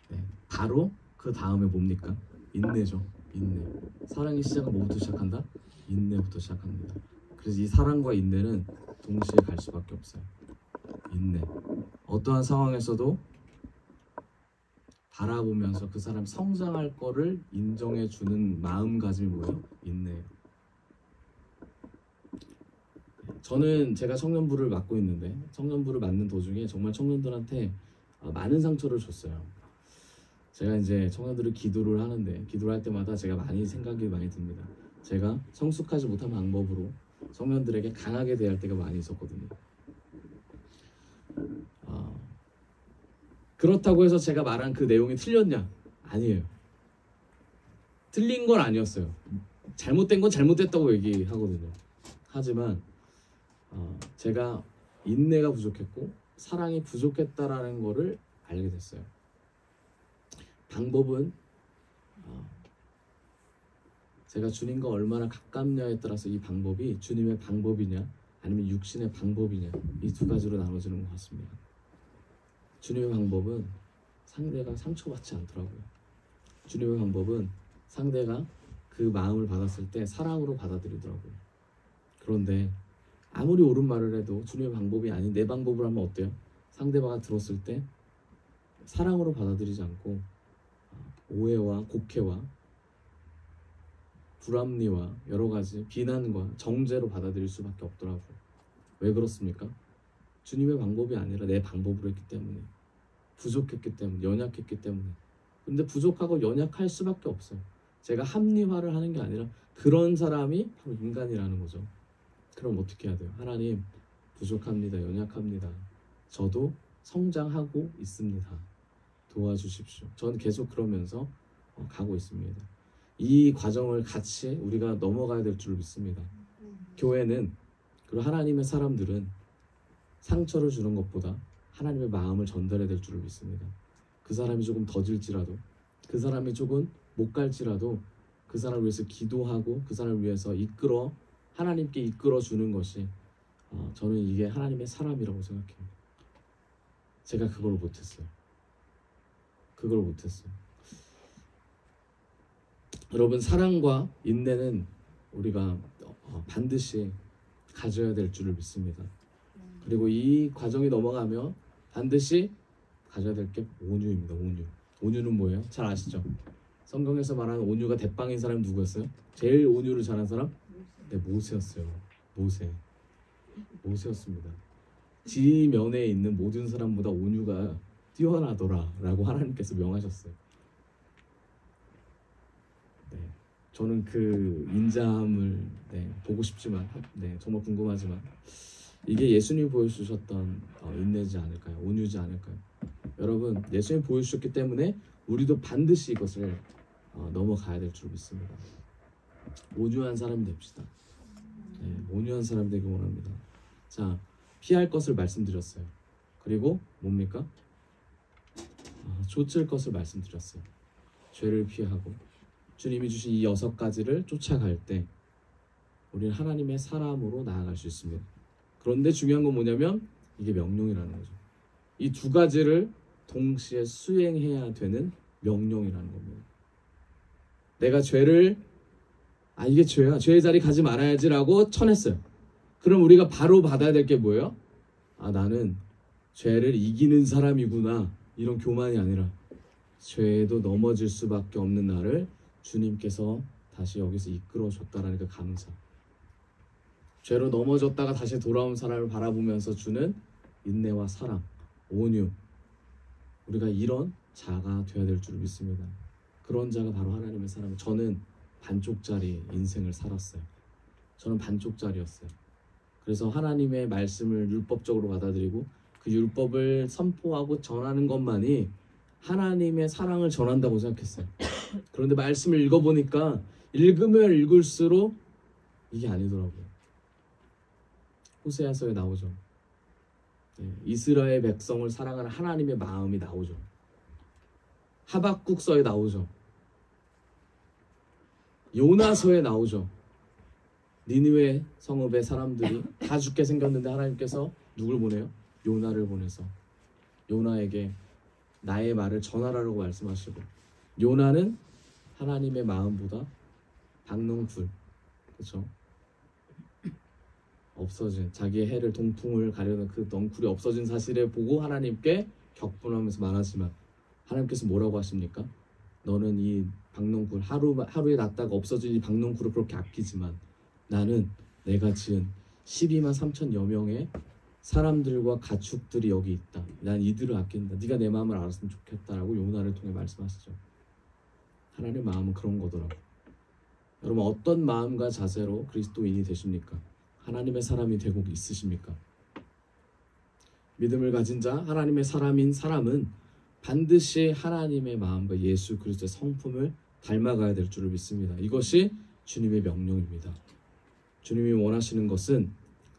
네, 바로 그 다음에 뭡니까? 인내죠. 인내. 사랑의 시작은 뭐부터 시작한다? 인내부터 시작합니다. 그래서 이 사랑과 인내는 동시에 갈 수밖에 없어요. 인내. 어떠한 상황에서도 바라보면서 그 사람 성장할 거를 인정해 주는 마음가짐이 뭐예요? 인내예요. 저는 제가 청년부를 맡고 있는데 청년부를 맡는 도중에 정말 청년들한테 많은 상처를 줬어요. 제가 이제 청년들을 기도를 하는데 기도를 할 때마다 제가 생각이 많이 듭니다. 제가 성숙하지 못한 방법으로 청년들에게 강하게 대할 때가 많이 있었거든요. 그렇다고 해서 제가 말한 그 내용이 틀렸냐? 아니에요. 틀린 건 아니었어요. 잘못된 건 잘못됐다고 얘기하거든요. 하지만 제가 인내가 부족했고 사랑이 부족했다라는 거를 알게 됐어요. 방법은 제가 주님과 얼마나 가깝냐에 따라서 이 방법이 주님의 방법이냐 아니면 육신의 방법이냐 이 두 가지로 나눠지는 것 같습니다. 주님의 방법은 상대가 상처받지 않더라고요. 주님의 방법은 상대가 그 마음을 받았을 때 사랑으로 받아들이더라고요. 그런데 아무리 옳은 말을 해도 주님의 방법이 아닌 내 방법으로 하면 어때요? 상대방이 들었을 때 사랑으로 받아들이지 않고 오해와 곡해와 불합리와 여러 가지 비난과 정죄로 받아들일 수밖에 없더라고요. 왜 그렇습니까? 주님의 방법이 아니라 내 방법으로 했기 때문에 부족했기 때문에 연약했기 때문에 근데 부족하고 연약할 수밖에 없어요. 제가 합리화를 하는 게 아니라 그런 사람이 바로 인간이라는 거죠. 그럼 어떻게 해야 돼요? 하나님 부족합니다. 연약합니다. 저도 성장하고 있습니다. 도와주십시오. 저는 계속 그러면서 가고 있습니다. 이 과정을 같이 우리가 넘어가야 될 줄 믿습니다. 교회는 그리고 하나님의 사람들은 상처를 주는 것보다 하나님의 마음을 전달해야 될 줄 믿습니다. 그 사람이 조금 더질지라도 그 사람이 조금 못 갈지라도 그 사람을 위해서 기도하고 그 사람을 위해서 하나님께 이끌어 주는 것이 저는 이게 하나님의 사람이라고 생각해요. 제가 그걸 못했어요. 여러분 사랑과 인내는 우리가 반드시 가져야 될 줄을 믿습니다. 그리고 이 과정이 넘어가면 반드시 가져야 될 게 온유입니다. 온유는 뭐예요? 잘 아시죠? 성경에서 말하는 온유가 대빵인 사람이 누구였어요? 제일 온유를 잘한 사람? 네, 모세였어요. 모세였습니다. 지면에 있는 모든 사람보다 온유가 뛰어나더라 라고 하나님께서 명하셨어요. 네, 저는 그 인자함을 보고 싶지만 정말 궁금하지만 이게 예수님이 보여주셨던 인내지 않을까요? 온유지 않을까요? 여러분 예수님이 보여주셨기 때문에 우리도 반드시 이것을 넘어가야 될 줄 믿습니다. 온유한 사람이 됩시다. 온유한 사람이 되기 원합니다. 자, 피할 것을 말씀드렸어요. 그리고 뭡니까? 좇을 것을 말씀드렸어요. 죄를 피하고 주님이 주신 이 6가지를 쫓아갈 때 우리는 하나님의 사람으로 나아갈 수 있습니다. 그런데 중요한 건 뭐냐면 이게 명령이라는 거죠. 이 2가지를 동시에 수행해야 되는 명령이라는 겁니다. 내가 죄를 이게 죄야. 죄의 자리 가지 말아야지라고 쳐냈어요. 그럼 우리가 바로 받아야 될 게 뭐예요? 나는 죄를 이기는 사람이구나. 이런 교만이 아니라 죄에도 넘어질 수밖에 없는 나를 주님께서 다시 여기서 이끌어 줬다라는 그 감사. 죄로 넘어졌다가 다시 돌아온 사람을 바라보면서 주는 인내와 사랑, 온유. 우리가 이런 자가 되어야 될 줄 믿습니다. 그런 자가 바로 하나님의 사람. 저는 반쪽짜리 인생을 살았어요. 저는 반쪽짜리였어요. 그래서 하나님의 말씀을 율법적으로 받아들이고 그 율법을 선포하고 전하는 것만이 하나님의 사랑을 전한다고 생각했어요. 그런데 말씀을 읽어보니까 읽으면 읽을수록 이게 아니더라고요. 호세아서에 나오죠. 이스라엘 백성을 사랑하는 하나님의 마음이 나오죠. 하박국서에 나오죠. 요나서에 나오죠. 니느웨 성읍의 사람들이 다 죽게 생겼는데 하나님께서 누굴 보내요? 요나를 보내서 요나에게 나의 말을 전하라고 말씀하시고, 요나는 하나님의 마음보다 박넝쿨, 그렇죠? 없어진 자기의 해를 동풍을 가려는 그 넝쿨이 없어진 사실을 보고 하나님께 격분하면서 말하지만 하나님께서 뭐라고 하십니까? 너는 이 박넝쿨 하루에 났다가 없어진 이 박넝쿨을 그렇게 아끼지만 나는 내가 지은 12만 3천여 명의 사람들과 가축들이 여기 있다. 난 이들을 아낀다. 네가 내 마음을 알았으면 좋겠다라고 요나를 통해 말씀하시죠. 하나님의 마음은 그런 거더라고. 여러분, 어떤 마음과 자세로 그리스도인이 되십니까? 하나님의 사람이 되고 있으십니까? 믿음을 가진 자, 하나님의 사람인 사람은 반드시 하나님의 마음과 예수 그리스도의 성품을 닮아가야 될 줄을 믿습니다. 이것이 주님의 명령입니다. 주님이 원하시는 것은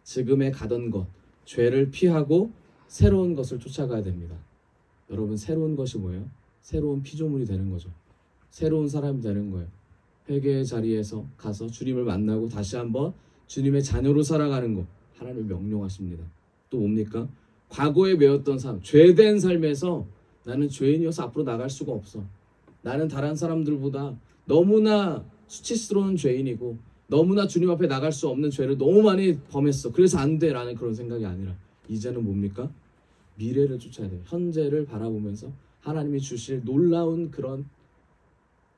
지금에 가던 것, 죄를 피하고 새로운 것을 쫓아가야 됩니다. 여러분, 새로운 것이 뭐예요? 새로운 피조물이 되는 거죠. 새로운 사람이 되는 거예요. 회개의 자리에서 가서 주님을 만나고 다시 한번 주님의 자녀로 살아가는 것, 하나님이 명령하십니다. 또 뭡니까? 과거에 매였던 삶, 죄된 삶에서 나는 죄인이어서 앞으로 나갈 수가 없어. 나는 다른 사람들보다 너무나 수치스러운 죄인이고 너무나 주님 앞에 나갈 수 없는 죄를 너무 많이 범했어. 그래서 안 돼 라는 그런 생각이 아니라 이제는 뭡니까? 미래를 쫓아야 돼요. 현재를 바라보면서 하나님이 주실 놀라운 그런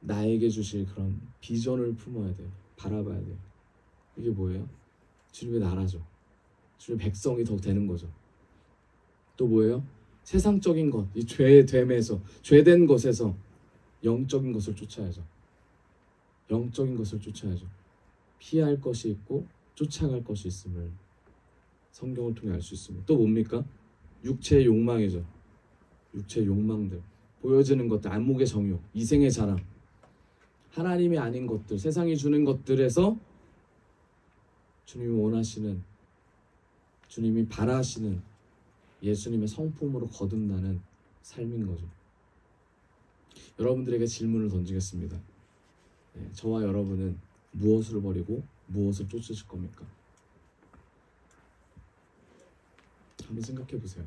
나에게 주실 그런 비전을 품어야 돼요. 바라봐야 돼요. 이게 뭐예요? 주님의 나라죠. 주님의 백성이 더 되는 거죠. 또 뭐예요? 세상적인 것, 이 죄됨에서, 죄된 것에서 영적인 것을 쫓아야죠. 영적인 것을 쫓아야죠. 피할 것이 있고 쫓아갈 것이 있음을 성경을 통해 알 수 있습니다. 또 뭡니까? 육체의 욕망이죠. 육체의 욕망들, 보여지는 것들, 안목의 정욕, 이생의 자랑, 하나님이 아닌 것들, 세상이 주는 것들에서 주님이 원하시는, 주님이 바라시는 예수님의 성품으로 거듭나는 삶인 거죠. 여러분들에게 질문을 던지겠습니다. 저와 여러분은 무엇을 버리고 무엇을 쫓으실 겁니까? 한번 생각해 보세요.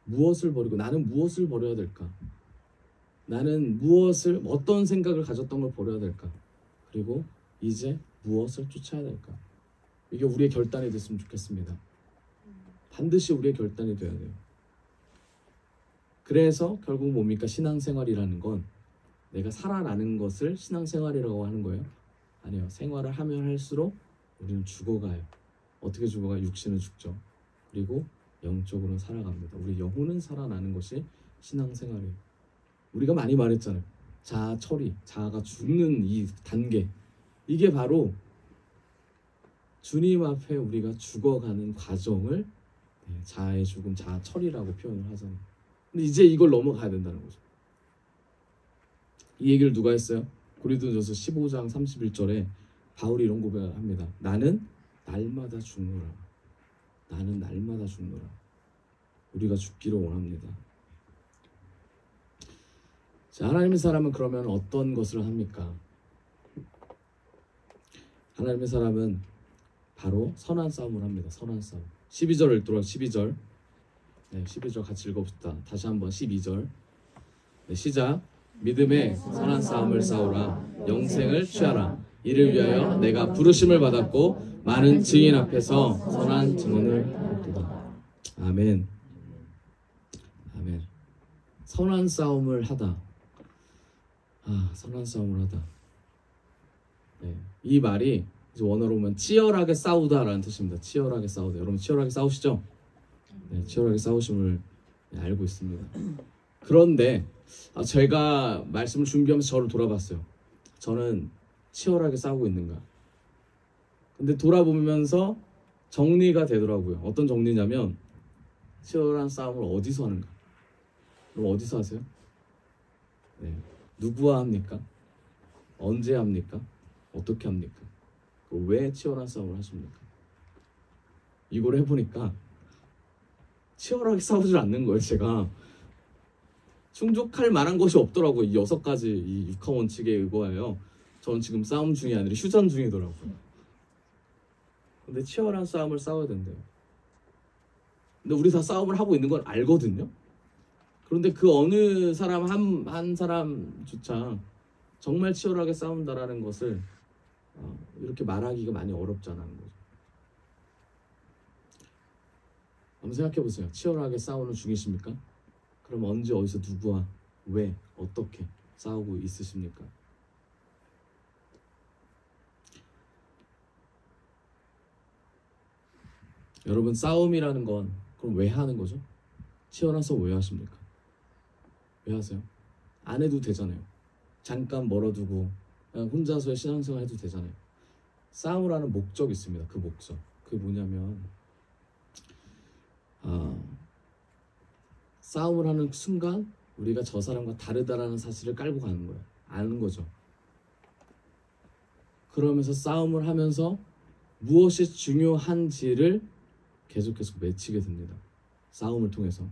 무엇을 버리고 나는 무엇을 버려야 될까? 나는 무엇을, 어떤 생각을 가졌던 걸 버려야 될까? 그리고 이제 무엇을 쫓아야 될까? 이게 우리의 결단이 됐으면 좋겠습니다. 반드시 우리의 결단이 돼야 돼요. 그래서 결국 뭡니까? 신앙생활이라는 건 내가 살아나는 것을 신앙생활이라고 하는 거예요? 아니요. 생활을 하면 할수록 우리는 죽어가요. 어떻게 죽어가요? 육신은 죽죠. 그리고 영적으로는 살아갑니다. 우리 영혼은 살아나는 것이 신앙생활이에요. 우리가 많이 말했잖아요. 자아 처리, 자아가 죽는 이 단계, 이게 바로 주님 앞에 우리가 죽어가는 과정을 자아의 죽음, 자아 처리라고 표현을 하잖아요. 근데 이제 이걸 넘어가야 된다는 거죠. 이 얘기를 누가 했어요? 고린도전서 15장 31절에 바울이 이런 고백을 합니다. 나는 날마다 죽노라. 나는 날마다 죽노라. 우리가 죽기를 원합니다. 자, 하나님의 사람은 그러면 어떤 것을 합니까? 하나님의 사람은 바로 선한 싸움을 합니다. 선한 싸움. 12절을 읽도록 12절. 12절 같이 읽어봅시다. 다시 한번 12절. 시작. 믿음의 선한 싸움을 싸우라. 영생을 취하라. 이를 위하여 내가 부르심을 받았고 많은 증인 앞에서 선한 증언을 하도다. 아멘. 아멘. 선한 싸움을 하다. 선한 싸움을 하다. 이 말이 원어로 보면 치열하게 싸우다라는 뜻입니다. 치열하게 싸우다. 여러분 치열하게 싸우시죠? 치열하게 싸우심을 알고 있습니다. 그런데 제가 말씀을 준비하면서 저를 돌아봤어요. 저는 치열하게 싸우고 있는가? 근데 돌아보면서 정리가 되더라고요. 어떤 정리냐면 치열한 싸움을 어디서 하는가? 그럼 어디서 하세요? 누구와 합니까? 언제 합니까? 어떻게 합니까? 왜 치열한 싸움을 하십니까? 이걸 해보니까 치열하게 싸우질 않는 거예요. 제가 충족할 만한 것이 없더라고요. 이 6가지 이 육하 원칙에 의거하여 저는 지금 싸움 중이 아니라 휴전 중이더라고요. 근데 치열한 싸움을 싸워야 된대요. 근데 우리 다 싸움을 하고 있는 걸 알거든요. 그런데 그 어느 사람 한 사람조차 정말 치열하게 싸운다라는 것을 이렇게 말하기가 많이 어렵잖아요. 한번 생각해 보세요. 치열하게 싸우는 중이십니까? 그럼 언제 어디서 누구와 왜 어떻게 싸우고 있으십니까? 여러분 싸움이라는 건 그럼 왜 하는 거죠? 치열한 싸움 왜 하십니까? 왜 하세요? 안 해도 되잖아요. 잠깐 멀어두고 그냥 혼자서의 신앙생활 해도 되잖아요. 싸움을 하는 목적이 있습니다. 그 목적. 그게 뭐냐면 싸움을 하는 순간 우리가 저 사람과 다르다라는 사실을 깔고 가는 거예요. 아는 거죠. 그러면서 싸움을 하면서 무엇이 중요한지를 계속해서 외치게 됩니다. 싸움을 통해서.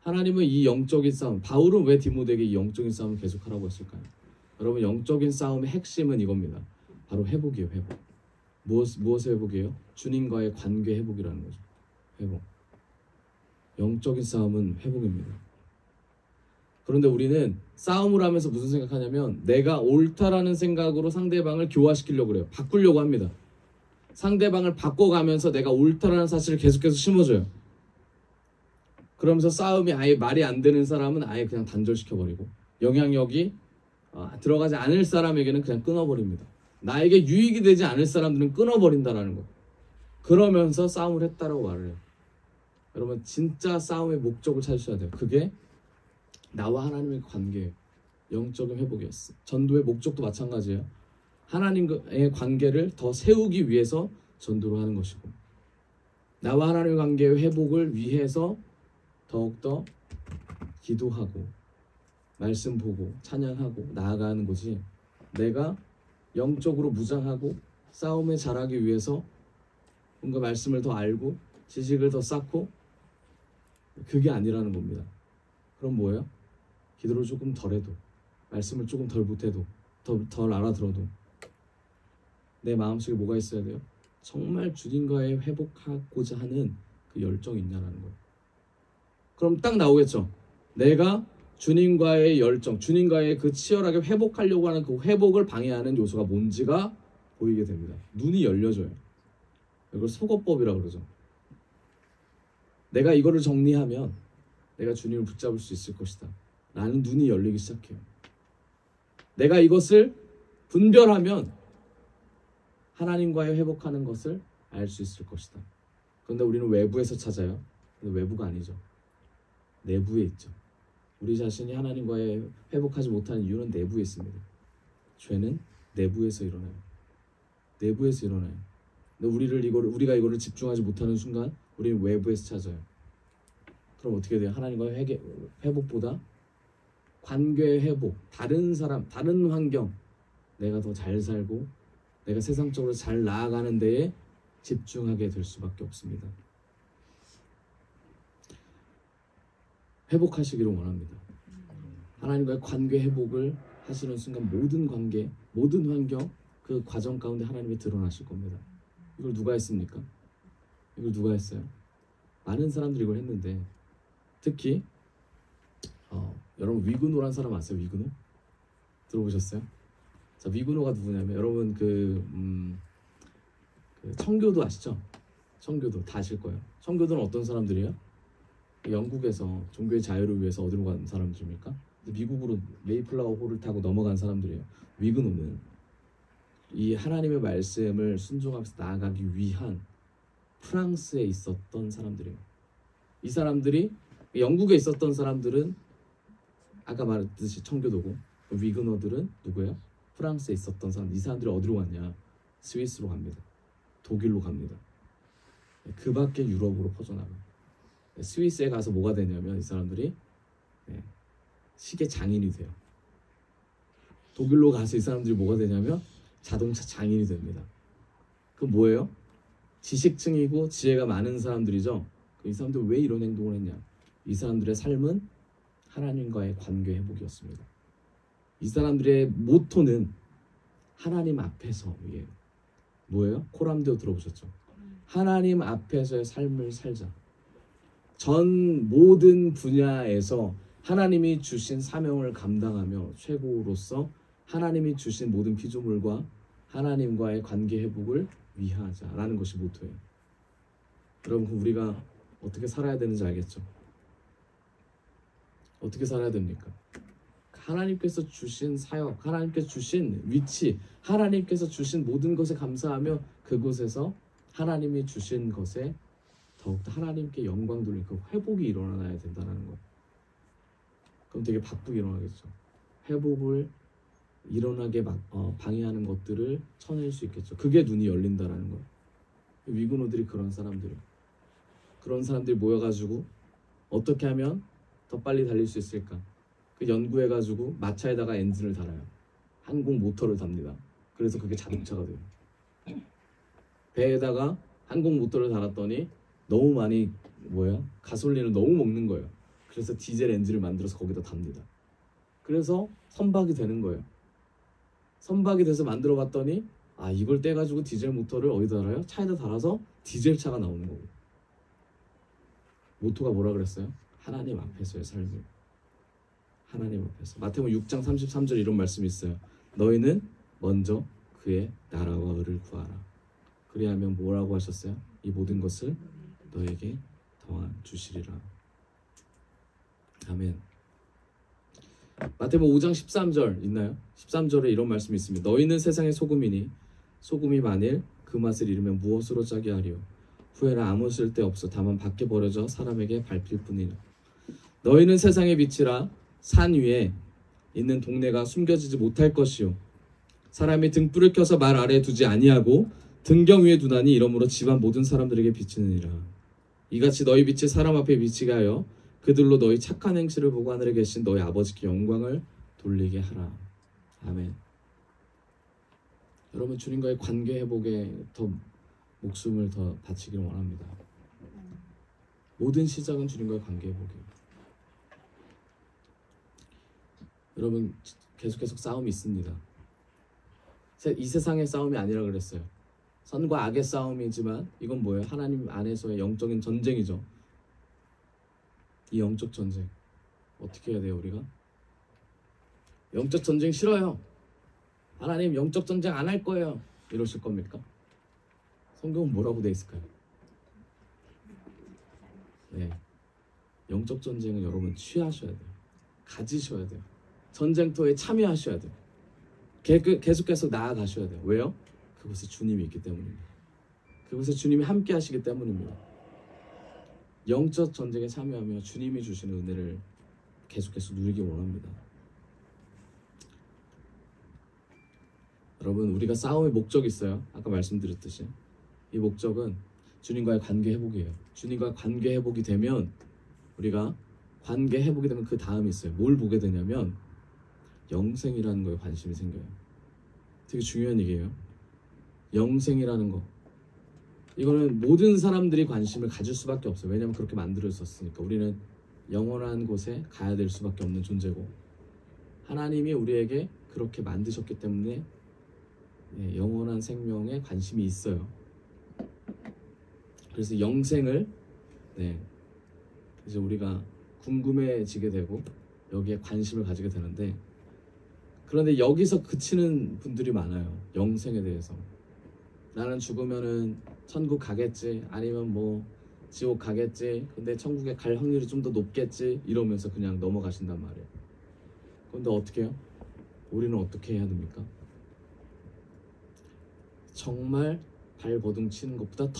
하나님은 이 영적인 싸움, 바울은 왜 디모데에게 이 영적인 싸움을 계속하라고 했을까요? 여러분 영적인 싸움의 핵심은 이겁니다. 바로 회복이에요. 회복. 무엇의 회복이에요? 주님과의 관계 회복이라는 거죠. 회복. 영적인 싸움은 회복입니다. 그런데 우리는 싸움을 하면서 무슨 생각하냐면 내가 옳다라는 생각으로 상대방을 교화시키려고 그래요. 바꾸려고 합니다. 상대방을 바꿔가면서 내가 옳다라는 사실을 계속해서 심어줘요. 그러면서 싸움이 아예 말이 안 되는 사람은 아예 그냥 단절시켜버리고 영향력이 들어가지 않을 사람에게는 그냥 끊어버립니다. 나에게 유익이 되지 않을 사람들은 끊어버린다라는 거. 그러면서 싸움을 했다라고 말을 해요. 여러분 진짜 싸움의 목적을 찾으셔야 돼요. 그게 나와 하나님의 관계예요. 영적인 회복이었어. 전도의 목적도 마찬가지예요. 하나님의 관계를 더 세우기 위해서 전도를 하는 것이고 나와 하나님의 관계의 회복을 위해서 더욱더 기도하고 말씀 보고 찬양하고 나아가는 거지 내가 영적으로 무장하고 싸움에 잘하기 위해서 뭔가 말씀을 더 알고 지식을 더 쌓고 그게 아니라는 겁니다. 그럼 뭐예요? 기도를 조금 덜 해도 말씀을 조금 덜 못해도 덜 알아들어도 내 마음속에 뭐가 있어야 돼요? 정말 주님과의 회복하고자 하는 그 열정이 있냐라는 거예요. 그럼 딱 나오겠죠. 내가 주님과의 열정, 주님과의 그 치열하게 회복하려고 하는 그 회복을 방해하는 요소가 뭔지가 보이게 됩니다. 눈이 열려져요. 이걸 속어법이라고 그러죠. 내가 이거를 정리하면 내가 주님을 붙잡을 수 있을 것이다 라는 눈이 열리기 시작해요. 내가 이것을 분별하면 하나님과의 회복하는 것을 알 수 있을 것이다. 그런데 우리는 외부에서 찾아요. 근데 외부가 아니죠. 내부에 있죠. 우리 자신이 하나님과의 회복하지 못하는 이유는 내부에 있습니다. 죄는 내부에서 일어나요. 내부에서 일어나요. 근데 우리가 이거를 집중하지 못하는 순간 우리는 외부에서 찾아요. 그럼 어떻게 돼요? 하나님과의 회복보다 관계의 회복, 다른 사람, 다른 환경, 내가 더 잘 살고 내가 세상적으로 잘 나아가는 데에 집중하게 될 수밖에 없습니다. 회복하시기를 원합니다. 하나님과의 관계 회복을 하시는 순간 모든 관계, 모든 환경, 그 과정 가운데 하나님이 드러나실 겁니다. 이걸 누가 했습니까? 이걸 누가 했어요? 많은 사람들이 이걸 했는데 특히 여러분 위그노란 사람 아세요? 위그노? 들어보셨어요? 자, 위그노가 누구냐면 여러분 그 청교도 아시죠? 청교도 다 아실 거예요. 청교도는 어떤 사람들이에요? 영국에서 종교의 자유를 위해서 어디로 간 사람들입니까? 미국으로 메이플라워 호를 타고 넘어간 사람들이에요. 위그노는 이 하나님의 말씀을 순종하면서 나아가기 위한 프랑스에 있었던 사람들이에요. 이 사람들이 영국에 있었던 사람들은 아까 말했듯이 청교도고 위그노들은 누구예요? 프랑스에 있었던 사람. 이 사람들이 어디로 갔냐? 스위스로 갑니다. 독일로 갑니다. 그 밖에 유럽으로 퍼져나가요. 스위스에 가서 뭐가 되냐면 이 사람들이 시계 장인이 돼요. 독일로 가서 이 사람들이 뭐가 되냐면 자동차 장인이 됩니다. 그 뭐예요? 지식층이고 지혜가 많은 사람들이죠. 이 사람들 왜 이런 행동을 했냐? 이 사람들의 삶은 하나님과의 관계 회복이었습니다. 이 사람들의 모토는 하나님 앞에서 이게 뭐예요? 코람데오 들어보셨죠? 하나님 앞에서의 삶을 살자. 전 모든 분야에서 하나님이 주신 사명을 감당하며 최고로서 하나님이 주신 모든 피조물과 하나님과의 관계 회복을 위하자라는 것이 모토예요. 여러분, 우리가 어떻게 살아야 되는지 알겠죠? 어떻게 살아야 됩니까? 하나님께서 주신 사역, 하나님께서 주신 위치, 하나님께서 주신 모든 것에 감사하며 그곳에서 하나님이 주신 것에 더욱더 하나님께 영광 돌리는 그 회복이 일어나야 된다는 거. 그럼 되게 바쁘게 일어나겠죠. 회복을 일어나게 방해하는 것들을 쳐낼 수 있겠죠. 그게 눈이 열린다라는 거. 위근호들이 그런 사람들이 모여가지고 어떻게 하면 더 빨리 달릴 수 있을까? 그 연구해가지고 마차에다가 엔진을 달아요. 항공 모터를 답니다. 그래서 그게 자동차가 돼요. 배에다가 항공 모터를 달았더니 너무 많이 가솔린을 너무 먹는 거예요. 그래서 디젤 엔진을 만들어서 거기다 답니다. 그래서 선박이 되는 거예요. 선박이 돼서 만들어 봤더니 이걸 떼가지고 디젤 모터를 어디다 달아요? 차에다 달아서 디젤 차가 나오는 거고. 모토가 뭐라 그랬어요? 하나님 앞에서의 삶을. 하나님 앞에서. 마태복음 6장 33절 이런 말씀이 있어요. 너희는 먼저 그의 나라와 의를 구하라. 그리하면 뭐라고 하셨어요? 이 모든 것을 너에게 더한 주시리라. 아멘. 마태복음 5장 13절 있나요? 13절에 이런 말씀이 있습니다. 너희는 세상의 소금이니 소금이 만일 그 맛을 잃으면 무엇으로 짜게 하리요? 후에는 아무 쓸데없어 다만 밖에 버려져 사람에게 밟힐 뿐이라. 너희는 세상의 빛이라. 산 위에 있는 동네가 숨겨지지 못할 것이요 사람이 등불을 켜서 말 아래에 두지 아니하고 등경 위에 두나니 이러므로 집안 모든 사람들에게 비치느니라. 이같이 너희 빛이 사람 앞에 비치게 하여 그들로 너희 착한 행실을 보고 하늘에 계신 너희 아버지께 영광을 돌리게 하라. 아멘. 여러분, 주님과의 관계 회복에 더 목숨을 더 바치기를 원합니다. 모든 시작은 주님과의 관계 회복이에요. 여러분, 계속 싸움이 있습니다. 이 세상의 싸움이 아니라 그랬어요. 선과 악의 싸움이지만 이건 뭐예요? 하나님 안에서의 영적인 전쟁이죠. 이 영적 전쟁 어떻게 해야 돼요? 우리가 영적 전쟁 싫어요. 하나님 영적 전쟁 안 할 거예요. 이러실 겁니까? 성경은 뭐라고 돼 있을까요? 네, 영적 전쟁은 여러분 취하셔야 돼요. 가지셔야 돼요. 전쟁터에 참여하셔야 돼요. 계속 나아가셔야 돼요. 왜요? 그곳에 주님이 있기 때문입니다. 그곳에 주님이 함께 하시기 때문입니다. 영적 전쟁에 참여하며 주님이 주시는 은혜를 계속 누리기 원합니다. 여러분, 우리가 싸움의 목적이 있어요. 아까 말씀드렸듯이 이 목적은 주님과의 관계 회복이에요. 주님과 관계 회복이 되면 우리가 관계 회복이 되면 그 다음이 있어요. 뭘 보게 되냐면 영생이라는 거에 관심이 생겨요. 되게 중요한 얘기예요. 영생이라는 거, 이거는 모든 사람들이 관심을 가질 수밖에 없어요. 왜냐하면 그렇게 만들어졌으니까. 우리는 영원한 곳에 가야 될 수밖에 없는 존재고 하나님이 우리에게 그렇게 만드셨기 때문에 영원한 생명에 관심이 있어요. 그래서 영생을 이제 우리가 궁금해지게 되고 여기에 관심을 가지게 되는데, 그런데 여기서 그치는 분들이 많아요. 영생에 대해서. 나는 죽으면은 천국 가겠지, 아니면 뭐 지옥 가겠지, 근데 천국에 갈 확률이 좀 더 높겠지, 이러면서 그냥 넘어가신단 말이에요. 그런데 어떻게 해요? 우리는 어떻게 해야 됩니까? 정말 발버둥 치는 것보다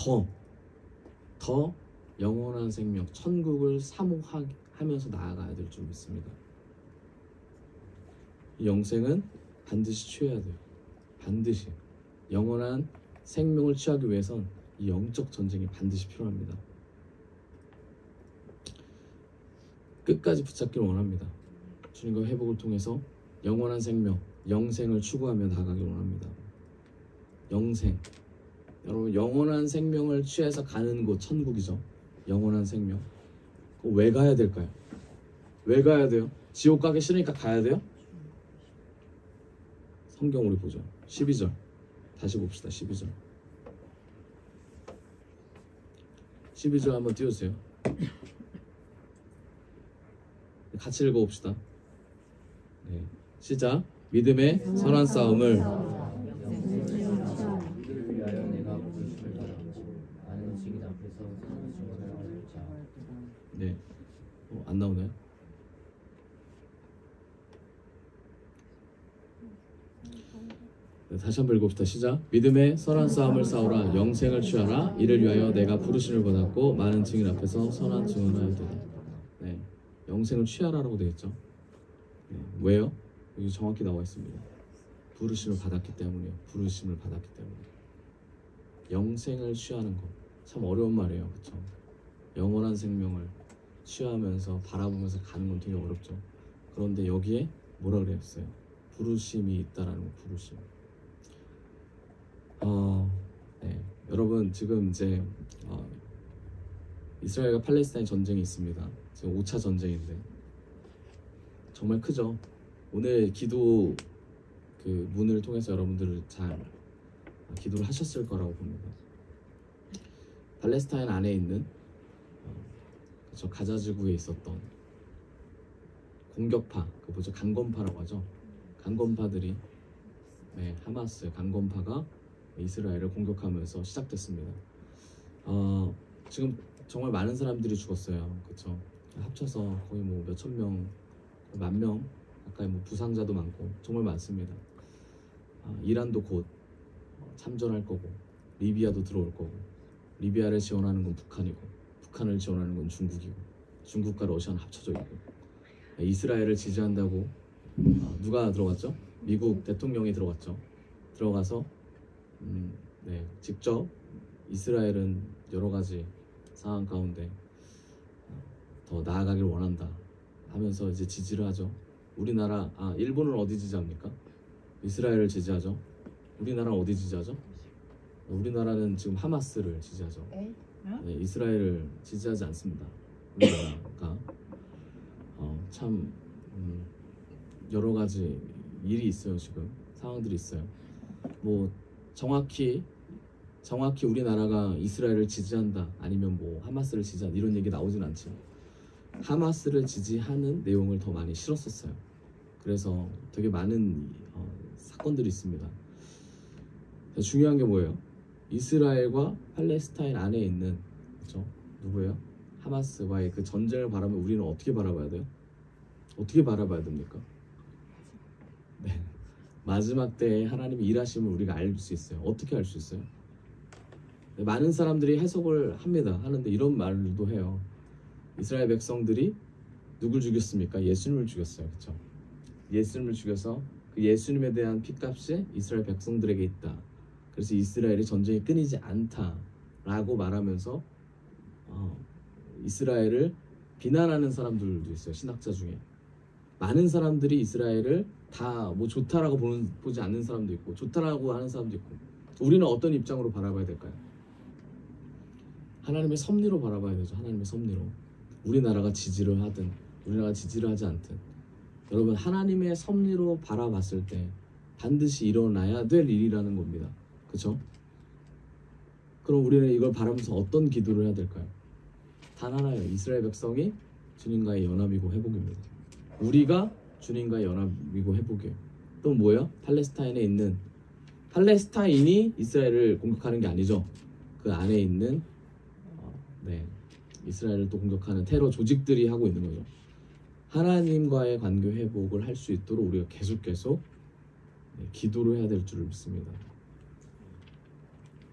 더 영원한 생명, 천국을 사모하면서 나아가야 될 줄 믿습니다. 이 영생은 반드시 취해야 돼요. 반드시. 영원한 생명을 취하기 위해선 이 영적 전쟁이 반드시 필요합니다. 끝까지 붙잡기를 원합니다. 주님과 회복을 통해서 영원한 생명, 영생을 추구하며 나아가길 원합니다. 영생, 여러분, 영원한 생명을 취해서 가는 곳 천국이죠. 영원한 생명. 왜 가야 될까요? 왜 가야 돼요? 지옥 가기 싫으니까 가야 돼요? 성경 우리 보죠. 12절 다시 봅시다. 12절 12절 한번 띄워주세요. 같이 읽어봅시다. 네. 시작. 믿음의 선한 싸움을 이를 위하여 내가 부르심을 받았고 많은 증인 앞에서 선한 증언을 얻을 자. 네. 안 나오나요? 네, 다시 한번 읽어봅시다. 시작. 믿음의 선한 싸움을 싸우라. 영생을 취하라. 이를 위하여 내가 부르심을 받았고 많은 증인 앞에서 선한 증언을 하였도다. 네. 영생을 취하라라고 되어 있죠. 네. 왜요? 여기 정확히 나와 있습니다. 부르심을 받았기 때문이에요. 부르심을 받았기 때문에. 영생을 취하는 것. 참 어려운 말이에요. 그렇죠? 영원한 생명을 취하면서 바라보면서 가는 건 되게 어렵죠. 그런데 여기에 뭐라 그랬어요? 부르심이 있다라는 거. 부르심. 네. 여러분 지금 이제 이스라엘과 팔레스타인 전쟁이 있습니다. 지금 5차 전쟁인데 정말 크죠. 오늘 기도 그 문을 통해서 여러분들 잘 기도를 하셨을 거라고 봅니다. 팔레스타인 안에 있는 그렇죠, 가자 지구에 있었던 공격파, 그 뭐죠, 강건파라고 하죠. 강건파들이 하마스 강건파가 이스라엘을 공격하면서 시작됐습니다. 지금 정말 많은 사람들이 죽었어요. 그렇죠? 합쳐서 거의 뭐 몇천 명, 10,000명 가까이 뭐 부상자도 많고 정말 많습니다. 이란도 곧 참전할 거고 리비아도 들어올 거고 리비아를 지원하는 건 북한이고 북한을 지원하는 건 중국이고 중국과 러시아는 합쳐져 있고 이스라엘을 지지한다고 누가 들어갔죠? 미국 대통령이 들어갔죠. 들어가서 직접 이스라엘은 여러 가지 상황 가운데 더 나아가길 원한다 하면서 이제 지지를 하죠. 우리나라 일본은 어디 지지합니까? 이스라엘을 지지하죠. 우리나라는 어디 지지하죠? 우리나라는 지금 하마스를 지지하죠. 네, 이스라엘을 지지하지 않습니다. 우리나라가 참 여러 가지 일이 있어요. 지금 상황들이 있어요. 뭐 정확히 우리나라가 이스라엘을 지지한다 아니면 뭐 하마스를 지지한다 이런 얘기 나오진 않죠. 하마스를 지지하는 내용을 더 많이 실었었어요. 그래서 되게 많은 사건들이 있습니다. 중요한 게 뭐예요? 이스라엘과 팔레스타인 안에 있는 그렇죠? 누구예요? 하마스와의 그 전쟁을 바라보면 우리는 어떻게 바라봐야 돼요? 어떻게 바라봐야 됩니까? 네. 마지막 때에 하나님이 일하심을 우리가 알 수 있어요. 어떻게 알 수 있어요? 네, 많은 사람들이 해석을 하는데 이런 말도 해요. 이스라엘 백성들이 누굴 죽였습니까? 예수님을 죽였어요. 그렇죠? 예수님을 죽여서 그 예수님에 대한 핏값이 이스라엘 백성들에게 있다. 그래서 이스라엘이 전쟁이 끊이지 않다라고 말하면서 이스라엘을 비난하는 사람들도 있어요. 신학자 중에 많은 사람들이 이스라엘을 다 뭐 좋다라고 보지 않는 사람도 있고 좋다라고 하는 사람도 있고 우리는 어떤 입장으로 바라봐야 될까요? 하나님의 섭리로 바라봐야 되죠. 하나님의 섭리로. 우리나라가 지지를 하든 우리나라가 지지를 하지 않든 여러분 하나님의 섭리로 바라봤을 때 반드시 일어나야 될 일이라는 겁니다. 그렇죠? 그럼 우리는 이걸 바라면서 어떤 기도를 해야 될까요? 단 하나예요. 이스라엘 백성이 주님과의 연합이고 회복입니다. 우리가 주님과의 연합이고 회복이에요. 또 뭐예요? 팔레스타인에 있는 팔레스타인이 이스라엘을 공격하는 게 아니죠. 그 안에 있는 이스라엘을 또 공격하는 테러 조직들이 하고 있는 거죠. 하나님과의 관계 회복을 할 수 있도록 우리가 계속 기도를 해야 될 줄 믿습니다.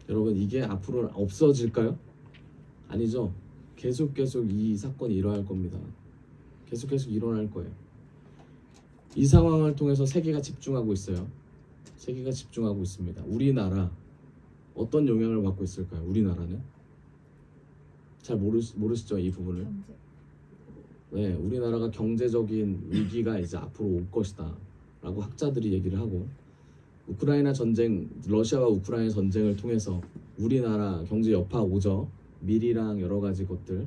여러분 이게 앞으로 없어질까요? 아니죠. 계속 이 사건이 일어날 겁니다. 계속 일어날 거예요. 이 상황을 통해서 세계가 집중하고 있어요. 세계가 집중하고 있습니다. 우리나라 어떤 영향을 받고 있을까요? 우리나라는 잘 모르시죠 이 부분을? 네, 우리나라가 경제적인 위기가 이제 앞으로 올 것이다 라고 학자들이 얘기를 하고 우크라이나 전쟁, 러시아와 우크라이나 전쟁을 통해서 우리나라 경제 여파 오죠. 밀이랑 여러 가지 것들,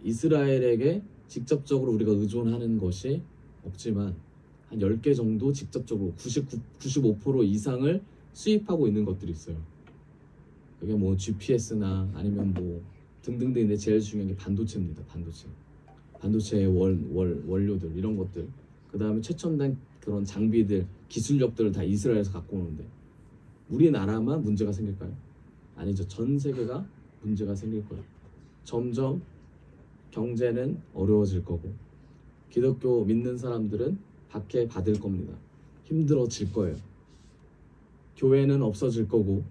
이스라엘에게 직접적으로 우리가 의존하는 것이 없지만 한 10개 정도 직접적으로 95% 이상을 수입하고 있는 것들이 있어요. 그게 뭐 GPS나 아니면 뭐 등등등인데 제일 중요한 게 반도체입니다. 반도체의 원료들 이런 것들, 그 다음에 최첨단 그런 장비들, 기술력들을 다 이스라엘에서 갖고 오는데 우리나라만 문제가 생길까요? 아니죠. 전 세계가 문제가 생길 거예요. 점점 경제는 어려워질 거고 기독교 믿는 사람들은 박해 받을 겁니다. 힘들어질 거예요. 교회는 없어질 거고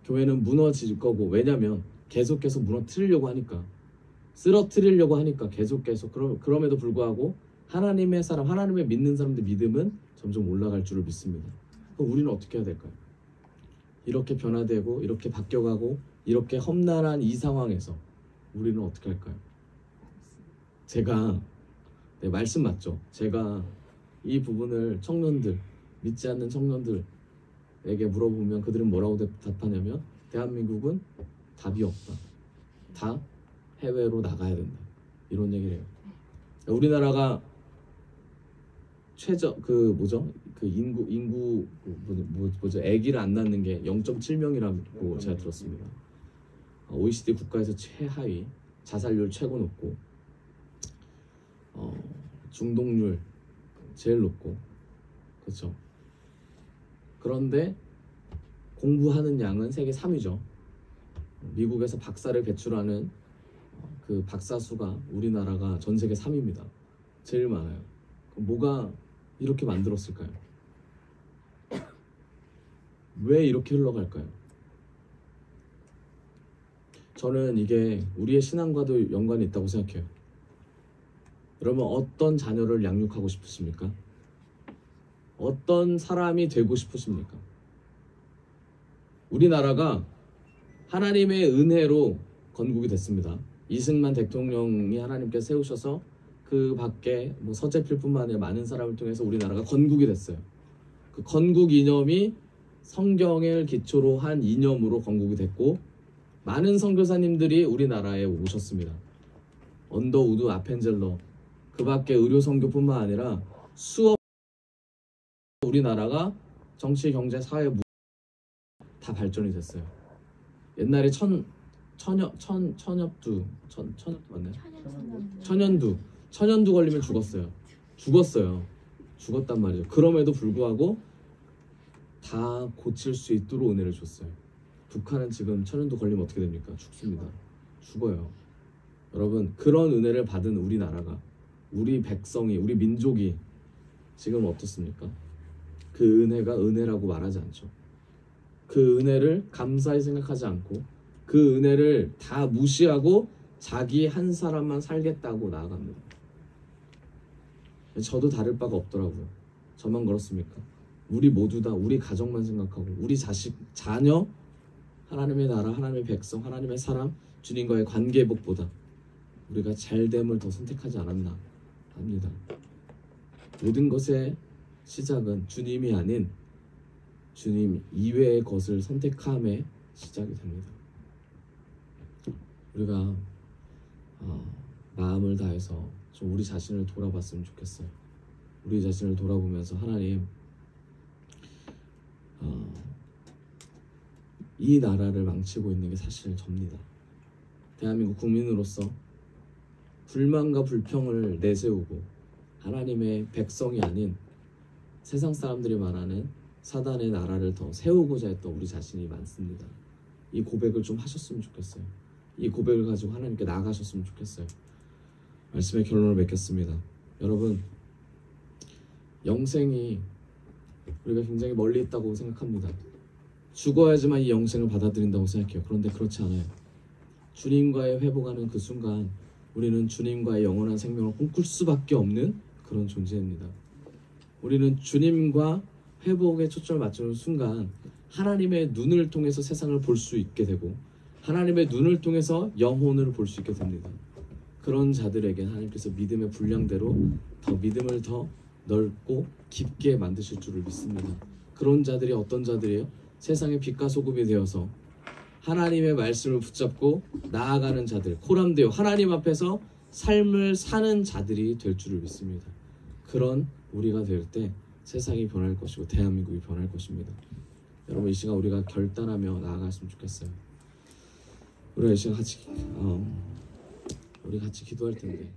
교회는 무너질 거고, 왜냐면 계속해서 무너뜨리려고 하니까, 쓰러뜨리려고 하니까 계속 그럼에도 불구하고 하나님의 사람, 하나님의 믿는 사람들 믿음은 점점 올라갈 줄을 믿습니다. 그럼 우리는 어떻게 해야 될까요? 이렇게 변화되고 이렇게 바뀌어가고 이렇게 험난한 이 상황에서 우리는 어떻게 할까요? 제가 말씀 맞죠? 제가 이 부분을 청년들, 믿지 않는 청년들에게 물어보면 그들은 뭐라고 답하냐면 대한민국은 답이 없다. 다 해외로 나가야 된다. 이런 얘기를 해요. 우리나라가 인구 아기를 안 낳는 게 0.7명이라고 제가 들었습니다. OECD 국가에서 최하위, 자살률 최고 높고, 중독률 제일 높고, 그렇죠. 그런데 공부하는 양은 세계 3위죠. 미국에서 박사를 배출하는 그 박사 수가 우리나라가 전 세계 3위입니다. 제일 많아요. 그럼 뭐가 이렇게 만들었을까요? 왜 이렇게 흘러갈까요? 저는 이게 우리의 신앙과도 연관이 있다고 생각해요. 여러분, 어떤 자녀를 양육하고 싶으십니까? 어떤 사람이 되고 싶으십니까? 우리나라가 하나님의 은혜로 건국이 됐습니다. 이승만 대통령이 하나님께서 세우셔서 그 밖에 뭐 서재필뿐만 아니라 많은 사람을 통해서 우리나라가 건국이 됐어요. 그 건국 이념이 성경을 기초로 한 이념으로 건국이 됐고, 많은 선교사님들이 우리나라에 오셨습니다. 언더우드, 아펜젤러, 그 밖에 의료 선교뿐만 아니라 수업, 우리나라가 정치, 경제, 사회 다 발전이 됐어요. 옛날에 천엽두 맞나요? 천연두 걸리면 죽었단 말이죠. 그럼에도 불구하고 다 고칠 수 있도록 은혜를 줬어요. 북한은 지금 천연두 걸리면 어떻게 됩니까? 죽어요. 여러분, 그런 은혜를 받은 우리나라가, 우리 백성이, 우리 민족이 지금 어떻습니까? 그 은혜가 은혜라고 말하지 않죠. 그 은혜를 감사히 생각하지 않고 그 은혜를 다 무시하고 자기 한 사람만 살겠다고 나아갑니다. 저도 다를 바가 없더라고요. 저만 그렇습니까? 우리 모두 다 우리 가정만 생각하고 우리 자식, 자녀, 하나님의 나라, 하나님의 백성, 하나님의 사람, 주님과의 관계 회복보다 우리가 잘됨을 더 선택하지 않았나 합니다. 모든 것의 시작은 주님이 아닌 주님 이외의 것을 선택함에 시작이 됩니다. 우리가 마음을 다해서 좀 우리 자신을 돌아봤으면 좋겠어요. 우리 자신을 돌아보면서 하나님, 이 나라를 망치고 있는 게 사실 접니다. 대한민국 국민으로서 불만과 불평을 내세우고 하나님의 백성이 아닌 세상 사람들이 말하는 사단의 나라를 더 세우고자 했던 우리 자신이 많습니다. 이 고백을 좀 하셨으면 좋겠어요. 이 고백을 가지고 하나님께 나아가셨으면 좋겠어요. 말씀의 결론을 맺겠습니다. 여러분, 영생이 우리가 굉장히 멀리 있다고 생각합니다. 죽어야지만 이 영생을 받아들인다고 생각해요. 그런데 그렇지 않아요. 주님과의 회복하는 그 순간 우리는 주님과의 영원한 생명을 꿈꿀 수밖에 없는 그런 존재입니다. 우리는 주님과 회복에 초점을 맞추는 순간 하나님의 눈을 통해서 세상을 볼 수 있게 되고 하나님의 눈을 통해서 영혼을 볼 수 있게 됩니다. 그런 자들에게 하나님께서 믿음의 분량대로 더 믿음을 더 넓고 깊게 만드실 줄을 믿습니다. 그런 자들이 어떤 자들이에요? 세상의 빛과 소금이 되어서 하나님의 말씀을 붙잡고 나아가는 자들, 코람데오 하나님 앞에서 삶을 사는 자들이 될 줄을 믿습니다. 그런 우리가 될 때 세상이 변할 것이고 대한민국이 변할 것입니다. 여러분 이 시간 우리가 결단하며 나아갔으면 좋겠어요. 우리가 이 시간 같이 우리 같이 기도할 텐데.